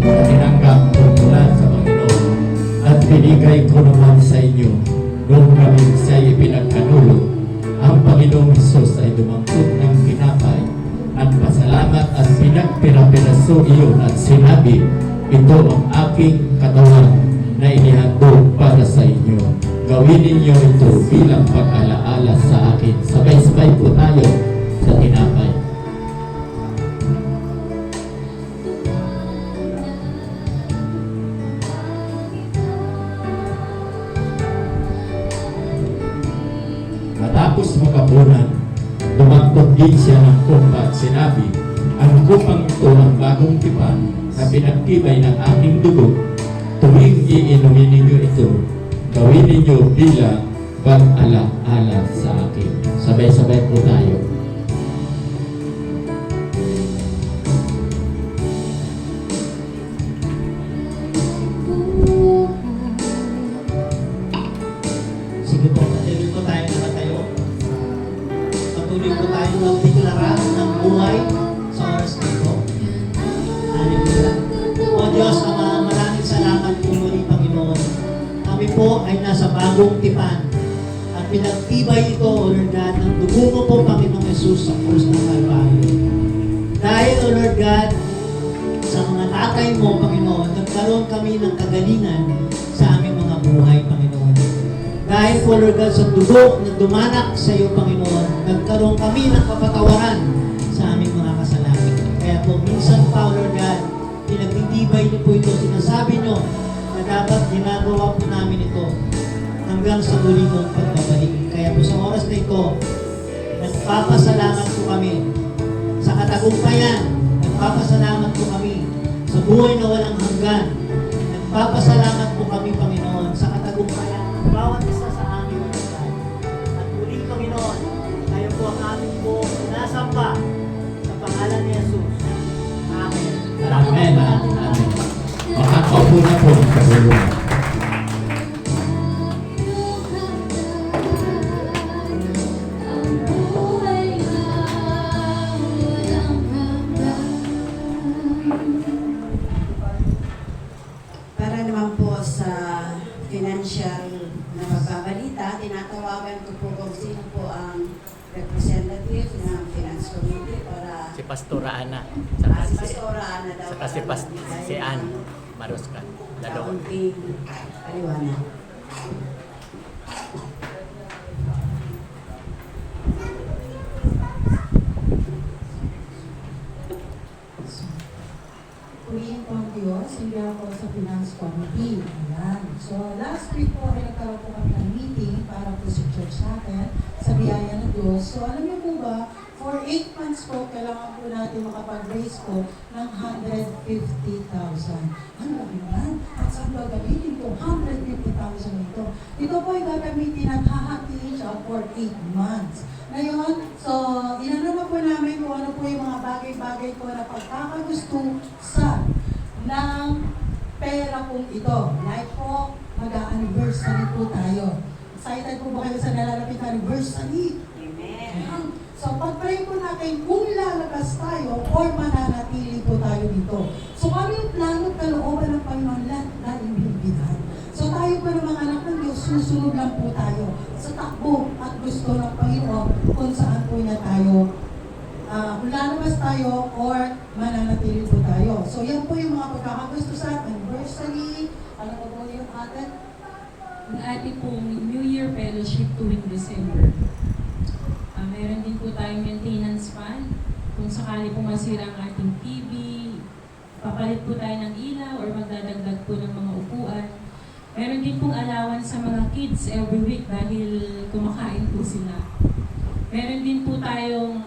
Tinanggap ko mula sa Panginoon at binigay ko naman inyo, noong kami siya'y ipinagkanulog, ang Panginoong Hesus ay dumangkot ng tinapay at pasalamat at pinagpira-piraso iyon at sinabi, ito ang aking katawan na inihandog para sa inyo. Gawin ninyo ito bilang pag-alaala sa akin. Sabay-sabay po tayo sa tinapay. Matapos makapunan, dumangkot din siya ng kupa at sinabi, ang kupang ito ang bagong tipan na pinagtibay ng aking dugo. Tuwing iinumin ninyo ito, gawin ninyo bilang pag-ala-ala sa akin. Sabay-sabay po tayo. Sige po, patuloy po tayo nakatayo. Patuloy po tayo magdeklara ng buhay sa oras na ito. Hallelujah. O Diyos, maraming salamat po muli, Panginoon. Kami po ay nasa bagong tipan. At pinagtibay ito, O Lord God, ng dugo mo po, Panginoong Jesus, sa krus ng Kalbaryo. Dahil, O Lord God, sa mga tatay mo, Panginoon, nagkaroon kami ng kagalingan sa aming mga buhay, Panginoon. Dahil po, Lord God, sa dugo na dumanak sa iyo, Panginoon, nagkaroon kami ng kapatawaran sa aming mga kasalanan. Kaya po, minsan pa, Lord God, pinagtitibay niyo po ito, sinasabi niyo na dapat ginagawa po namin ito hanggang sa muli mong pagbabalik. Kaya po sa oras na ito, nagpapasalamat po kami sa katagumpayan, nagpapasalamat po kami sa buhay na walang hanggan, nagpapasalamat po kami, Panginoon, sa katagumpayan ng bawat isa sa amin, Panginoon. At muli, Panginoon, tayo po ang aming po sinasamba sa pangalan ni Jesus. Amen. Amen. Amen. Makakaupo na po ang kagulungan. Para naman po sa financial na pagbabalita, tinatawagan ko po kung sino po ang representative ng Finance Committee para Si Pastora Ana. si Pastora Ana daw. Saka si si Ann Maruscan. Dalawa. Kaunting paliwanag. Purihin po ang Diyos, hindi ako sa Finance Committee. Ayan. So, last week po ay nagkaroon po kami ng meeting para po sa church natin, sa biyaya ng Diyos. So, alam niyo po ba, for 8 months po, kailangan po natin makapag-raise po ng 150,000. Ano laki naman? At saan ba gamitin po? 150,000 ito. Ito po ay gagamitin at hahatiin siya for 8 months. Ngayon, so, inanama po namin kung ano po yung mga bagay-bagay po na pagkakagusto sa ng pera pong ito. Like po, mag-a-anniversary po tayo. Excited po ba kayo sa nalalapit na anniversary? Amen. So, pag-pray po natin kung lalabas tayo or mananatili po tayo dito. So, kami yung plano at kalooban ng Panginoon lahat na imbibihan. So, tayo po ng mga anak ng Diyos, susunod lang po tayo sa takbo at gusto ng Panginoon kung saan po niya tayo kung lalabas tayo or mananatili po tayo. So, yan po yung mga pagkakagusto sa anniversary. Ano po po yung atin? Ang ating pong New Year Fellowship tuwing December. Meron din po tayong maintenance fund. Kung sakali po masira ang ating TV, papalit po tayo ng ilaw or magdadagdag po ng mga upuan. Meron din pong allowance sa mga kids every week dahil kumakain po sila. Meron din po tayong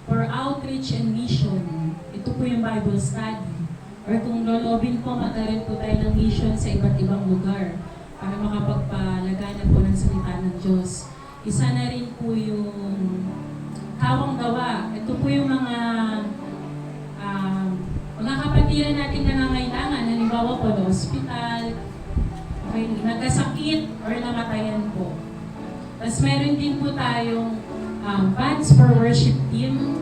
for outreach and mission. Ito po yung Bible study. Or kung lolobin po, magkaroon po tayo ng mission sa iba't ibang lugar para makapagpalagana po ng salita ng Diyos. Isa na rin po yung Kawang Gawa. Ito po yung mga kapatiran natin nangangailangan. Halimbawa po na hospital, okay, nagkasakit or namatayan po. Tapos meron din po tayong funds for worship team.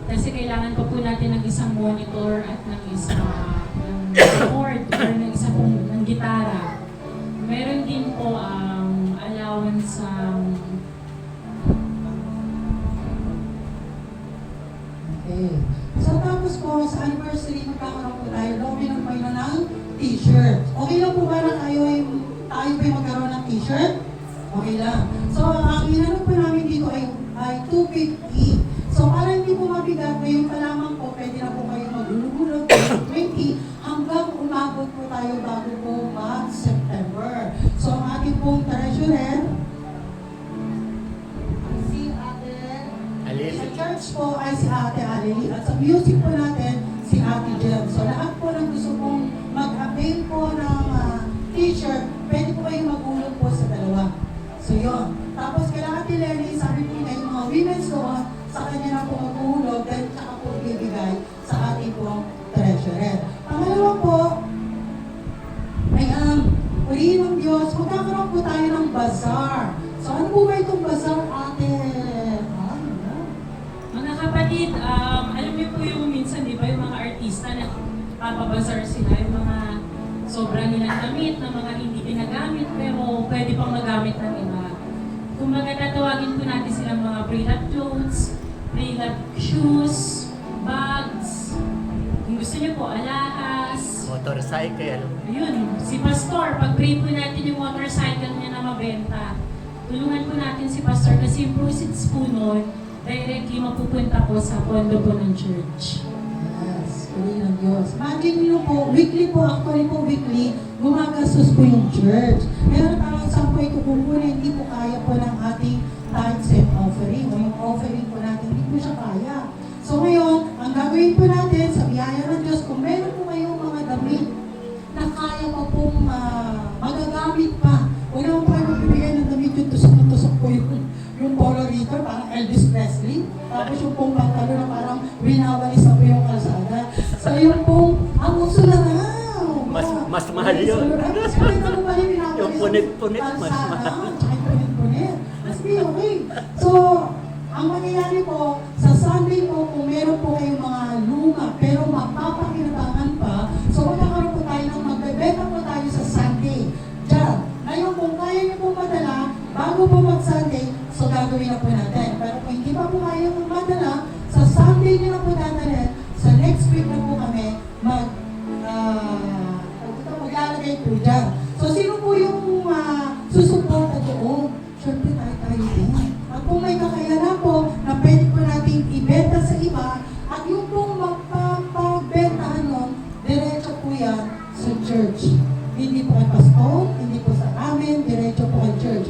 Kasi kailangan pa po natin ng isang monitor at ng isang board or ng isang ng gitara. isang Okay. So tapos po, sa anniversary, magkakaroon po tayo, meron po yun ng t-shirt. Okay lang po ba na tayo ba magkaroon ng t-shirt? Okay lang. So, ang inano po namin dito ay 250. So, para hindi po mabigat, ngayon pa lamang po, pwede na po kayo maghulog-hulog 20 hanggang umabot po tayo bago po mag-September. So, ang ating pong treasurer, si Ate Alin. sa church po ay si Ate Aleli at sa music po natin si Ate Jem. So lahat po ng gusto pong mag-avail po ng t-shirt, pwede po kayong mag-ulog po sa dalawa. So yun. Tapos kay Ate Lely, sabi po niya yung mga women's doon, sa kanya na po mag-ulog, then tsaka po ibibigay sa ating pong treasurer. Pangalawa po, ay purihin ng Diyos, magkakaroon po tayo ng bazaar. So ano po ba itong bazaar, Ate? mga kapatid, alam niyo po yung minsan, di ba, yung mga artista na papabazar sila, yung mga sobra nilang damit na mga hindi pinagamit, pero pwede pang magamit ng iba. Kung tatawagin po natin silang mga pre-lap clothes, pre-lap shoes, bags, kung gusto niyo po, alahas. Motorcycle. Ayun, si Pastor, pag-pray po natin yung motorcycle niya na mabenta. Tulungan po natin si Pastor kasi yung proceeds po nun, directly mapupunta po sa pondo po ng church. Yes, purihin ng Diyos. Imagine niyo po, weekly po, actually po weekly, gumagastos po yung church. Meron parang saan po ito kukunin, hindi po kaya po ng ating tithes and offering, o yung offering po natin, hindi po siya kaya. So ngayon, ang gagawin po natin sa biyaya ng Diyos, kung meron po kayong mga damit na kaya pa pong magagamit pa, huwag naman po kayo magbibigay ng damit yung tusok-tusok po yung polo rito, parang Elvis Presley, tapos yung pong pantalo na parang winawalis na po yung kalsada. So yung pong, ang uso na raw. Mas mahal yun. Yung punit-punit, mas mahal. Punit-punit. Mas di okay. So, ang mangyayari po, sa Sunday po, kung meron po kayong mga luma, pero mapapakinabangan pa, so magkakaroon po tayo ng magbebenta po tayo sa Sunday. Diyan. Ngayon, kung kaya niyo po madala, bago po mag-Sunday, so gagawin na po natin. Pero kung hindi pa po kaya po madala, sa Sunday niyo na po dadalhin, sa next week na po kami maglalagay po dyan. So, sino po yung susuporta doon? Siyempre, tayo din. At kung may kakayanan po, na pwede po natin ibenta sa iba, at yung pong magpapagbentahan nun, diretso po yan sa church. Hindi po kay pastor, hindi po sa amin, diretso po kay church.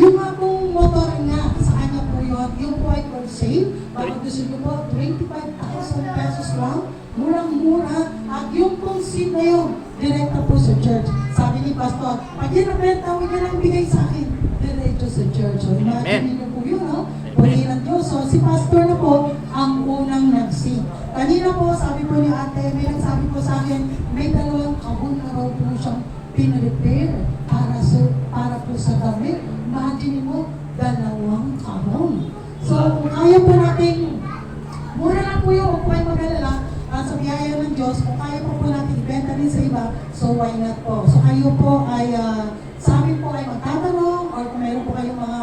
Yung nga pong motor niya, sa kanya po yun, yung po ay for sale, baka gusto nyo po, 25,000 pesos lang, murang-mura, at yung pong seat na yun, direkta po sa church. Sabi ni pastor, pag yan nabenta, huwag yan ang bigay sa akin, diretso sa church. So, imagine nyo po yun, no? Purihin ng Diyos. So, si pastor na po, ang unang nag-sing. Kanina po, sabi po ni ate, may nagsabi po sa akin, may dalawang kahon na raw po siyang pinrepair para po sa damit. Imagine mo, dalawang kahon. So, kung kaya po natin, mura lang po yung kung kayo mag-alala, sa biyaya ng Diyos, kung kaya po natin ibenta rin sa iba, so why not po? So kayo po ay, sa amin po ay magtatanong, or kung meron po kayong mga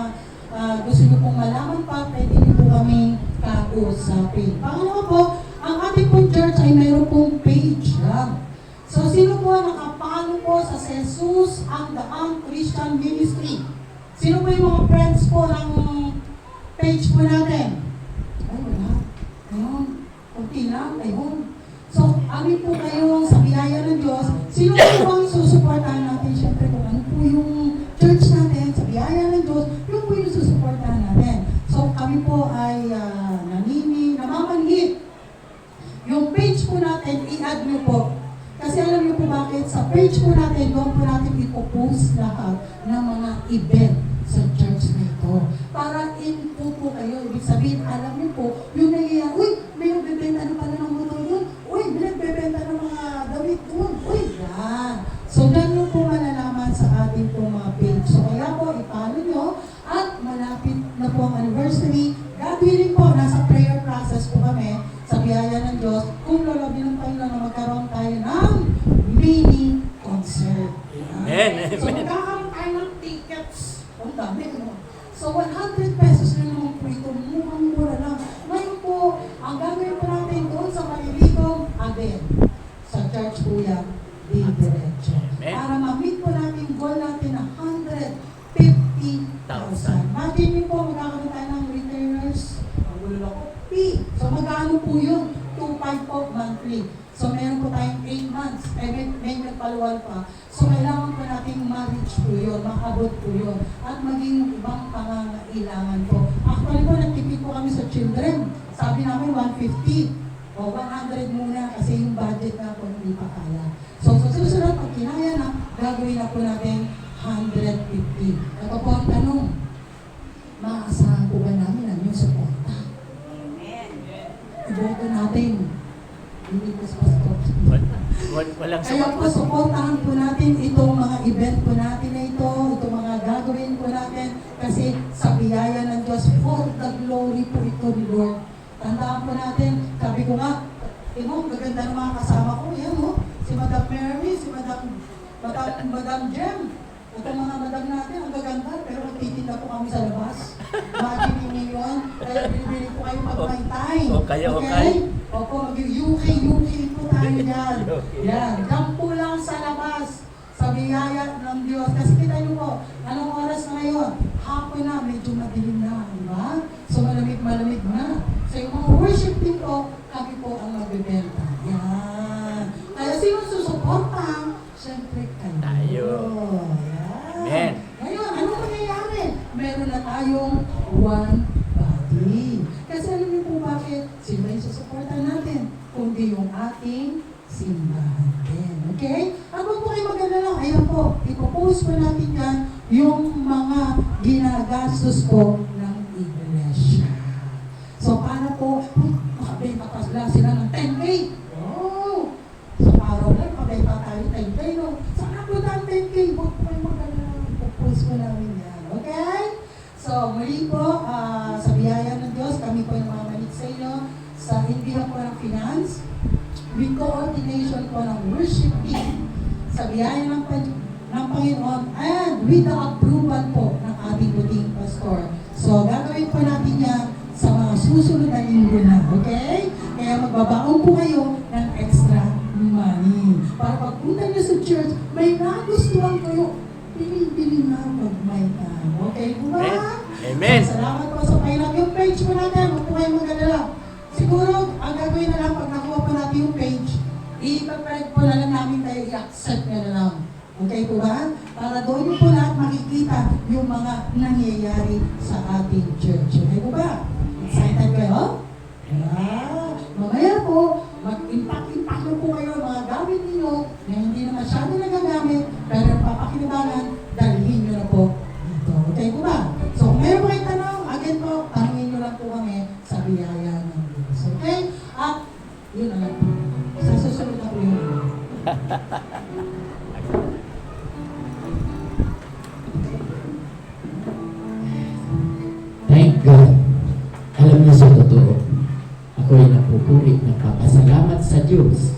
gusto nyo pong malaman pa, pwede nyo po kaming kausapin. Pangalawa po, ang ating pong church ay meron pong page lang. So sino po nakapalo po sa Jesus ang Daan Christian Ministry? Sino po yung mga friends po ng page po natin? Ay, wala. Ayun. Kunti lang, ayun. So, amin po kayo sa biyaya ng Diyos. Sino po ang susuportahan natin? Siyempre kung ano po yung church natin sa biyaya ng Diyos, yung po yung susuportahan natin. So, kami po ay namamanhit. Yung page po natin, i-add nyo po. Kasi alam niyo po bakit? Sa page po natin, doon po natin ipopost lahat ng mga event sa church na ito. Para info po kayo. Ibig sabihin, alam niyo po, yung nangyayari, uy, may nagbebenta na pala ng motor doon. Uy, may nagbebenta ng mga damit doon. Uy, yan. So, dyan yung po malalaman sa ating po mga page. So, kaya po, ipalo nyo. At malapit na po ang anniversary. God willing po, nasa prayer process po kami sa biyaya ng Diyos. Kung lolobin ng Panginoon na magkaroon tayo ng mini concert. Amen. So, magkakaroon tayo ng tickets. Ang dami, no? natin. Sa church po yan, di diretso. Amen. Para ma-meet po natin goal natin na 150,000. Imagine niyo po, magkakaroon tayo ng retailers. Magulo ako. P. So magkano po yun? 2.5 po monthly. So meron po tayong 8 months. May nagpaluwal pa. So kailangan po natin ma-reach po yun, maabot po yun. At maging ibang pangangailangan po. Actually po, nagtipid po kami sa children. Sabi namin 150. O 100 muna kasi yung budget na po hindi pa kaya. So sa susunod, pag kinaya na, gagawin na po natin 150. Ito po ang tanong. Maasahan po ba namin ang inyong suporta? Iboto natin. Hindi po sa pastor. Walang Kaya po, supportahan po natin itong mga event po natin na ito, itong mga gagawin po natin, kasi sa biyaya ng Diyos, for the glory po ito ni Lord. Tandaan po natin, sabi ko nga, maganda ng mga kasama ko, yan si Madam Mary, si Madam Jem, itong mga madam natin, ang gaganda, pero magtitinda po kami sa labas. Imagine niyo yun, kaya binibili po kayo pag may time. Okay. Opo, mag-UK po tayo dyan. Yan, dyan po lang sa labas, sa biyaya ng Diyos. Kasi kita nyo po, anong oras na ngayon? Hapon na, medyo madilim na, di ba? So malamig na. So yung mga worship team po, kami po ang magbibenta. Yan. Kaya sino susuporta? Siyempre kayo. Tayo. Yan. Amen. Ngayon, ano mangyayari? Meron na tayong one body. Kasi alam niyo po bakit? Sino yung susuporta natin? Kundi yung ating simbahan din. Okay? At huwag po kayo mag-alala. Ayan po, ipopost po natin yan yung mga ginagastos po ng iglesia. So, para po, makabenta pa sila ng 10K. Oh! Sa araw lang, makabenta tayo 10K. No? Saan po tayo 10K? Huwag po kayo mag-alala. Ipopost po namin yan. Okay? So, muli po, sa biyaya ng Diyos, kami po yung mamalit sa inyo sa hindi lang po ng finance, with coordination po ng worship team, sa biyaya ng Panginoon, and with the approval po ng ating buting pastor. So, gagawin po natin yan sa mga susunod na linggo na, okay? Kaya magbabaon po kayo ng extra money. Para pagpunta niyo sa church, may nagustuhan kayo, bili na pag may time. Okay po ba? Amen. So, salamat po sa pailap yung page po natin. Huwag po kayong mag-alala. Siguro, ang gagawin na lang pag nakuha po natin yung page, i-provide po na lang namin kayo, i-accept na lang. Okay po ba? Para doon po lahat makikita yung mga nangyayari sa ating church. Okay po ba? Excited kayo? Yeah. Mamaya po, mag-impact po kayo mga gamit ninyo na hindi na masyado nagagamit, pero napapakinabangan, dalhin nyo na po dito. Okay po ba? So, kung meron po kayong tanong, again po, tanongin nyo lang po kami sa biyaya ng Diyos. Okay? At, yun na lang po. Sa susunod na po yun. Thank God. Alam niyo sa totoo, ako ay napupuri ng papasalamat sa Diyos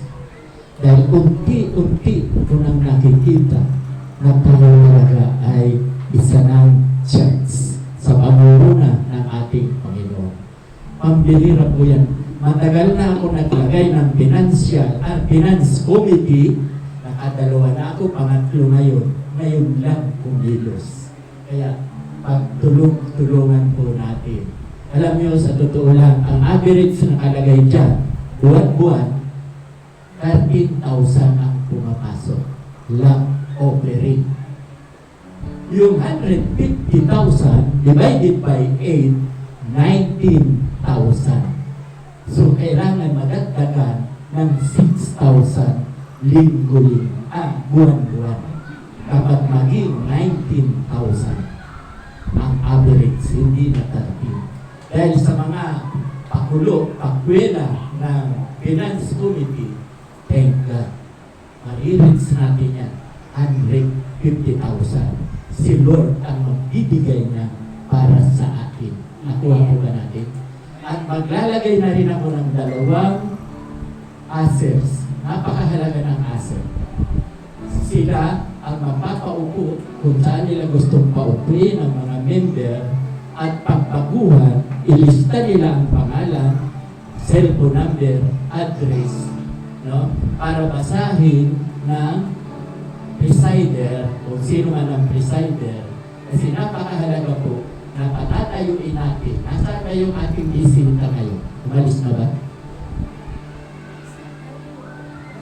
dahil unti-unti ko nang nakikita na tayo talaga ay isa ng church sa pamumuno ng ating Panginoon. Pambihira po yan. Matagal na ako naglagay ng finance committee, nakadalawa na ako, pangatlo ngayon. Ngayon lang kumilos. Kaya pagtulong-tulungan po natin. Alam niyo, sa totoo lang, ang average na nakalagay dyan, buwan-buwan, 13,000 ang pumapasok. Lang offering. Yung 150,000 divided by 8, 19,000. So, kailangan madagdagan ng 6,000 buwan-buwan. Kapag maging 19,000 ang average, hindi na 13. Dahil sa mga pakwela ng Finance Committee, thank God, ma-reach natin yan, 150,000. Si Lord ang magbibigay niya para sa atin. Nakuha po ba natin? At maglalagay na rin ako ng 2 assets. Napakahalaga ng asset. Sila ang mapapaupo kung saan nila gustong paupuin ang mga member at pagbaguhan, ilista nila ang pangalan, cellphone number, address, no, para basahin ng presider o sino man ang presider kasi napakahalaga po na patatayuin natin. Nasaan ba yung ating bisita ngayon? Umalis na ba?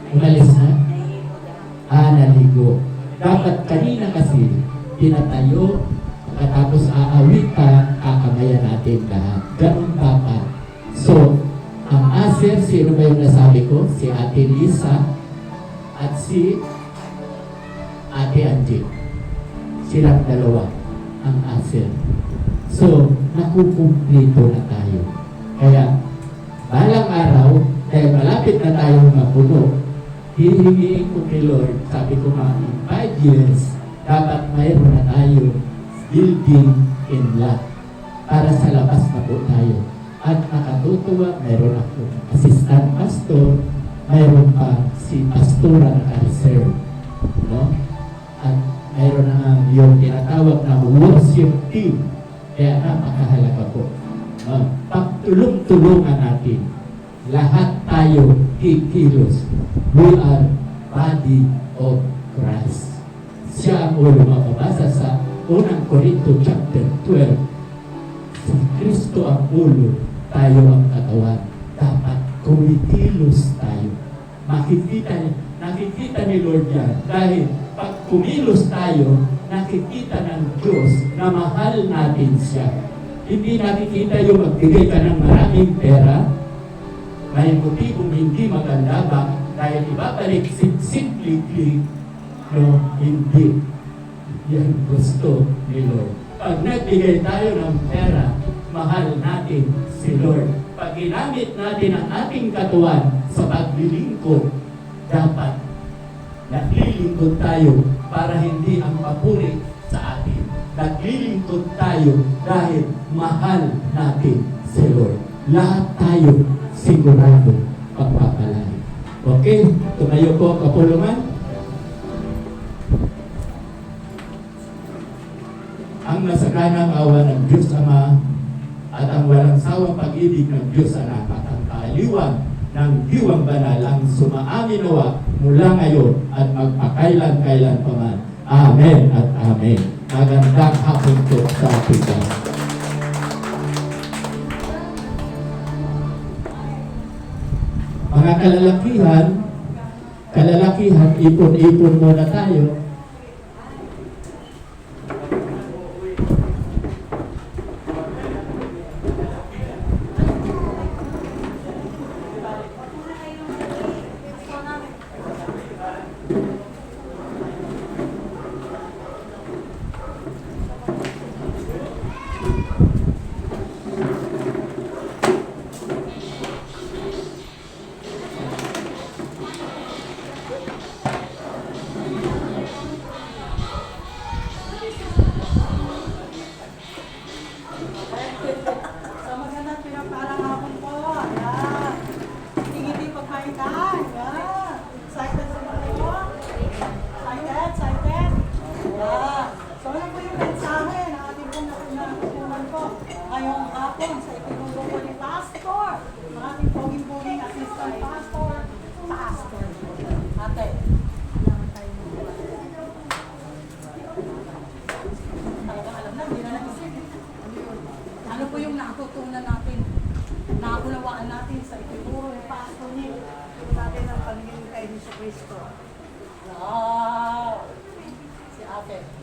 Umalis na? Naligo. Dapat kanina kasi tinatayo katapos aawitan, kakamayan natin lahat. Ganun dapat. So, ang aser, sino ba yung nasabi ko? Si Ate Lisa at si Ate Angie. Silang dalawa ang aser. So, nakukumplito na tayo. Kaya, balang araw, dahil malapit na tayong mapuno, hihingiin ko kay Lord, sabi ko nga, in 5 years, dapat mayroon na tayo building in lot para sa labas na po tayo. At nakatutuwa, mayroon ako assistant pastor, mayroon pa si pastora naka-reserve. No? At mayroon na yung tinatawag na worship team. Kaya napakahalaga po. Pagtulong-tulungan natin. Lahat tayo kikilos. We are body of Christ. Siya ang ulo, mababasa sa unang Korinto chapter 12. Si Kristo ang ulo, tayo ang katawan. Dapat kumikilos tayo. Nakikita ni Lord yan. Dahil pag kumilos tayo, nakikita ng Diyos na mahal natin siya. Hindi nakikita yung magbigay ka ng maraming pera, may motibong hindi maganda ba dahil ibabalik simply, no, hindi. Yan gusto ni Lord. Pag nagbigay tayo ng pera, mahal natin si Lord. Pag ginamit natin ang ating katawan sa paglilingkod, dapat naglilingkod tayo para hindi ang papuri sa atin. Naglilingkod tayo dahil mahal natin si Lord. Lahat tayo sigurado pagpapalain. Okay? Tumayo po kapulungan. Ang nasaganang awa ng Diyos Ama at ang walang sawang pag-ibig ng Diyos Anak at ang kaaliwan ng Diwang Banal ang sumaamin nawa mula ngayon at magpakailan-kailan pa man. Amen at Amen. Magandang hapon po sa ating lahat. Mga kalalakihan, ipon-ipon muna tayo. So magandang pinapalang hapon po. Ayan. Tingiti pagkaitan. Ayan. Excited sa mga po? Excited? Ayan. So ano po yung mensahe na ating pong natutunan po ngayong hapon sa itinulong po ni Pastor. Ang ating poging-poging assistant pastor. Ate. Talagang alam na, hindi na naisip. Ano po yung natutunan natin, naunawaan natin sa ituturo ni Pastor Nick natin ang pagiging kay Jesu Cristo. Wow! Si Ate.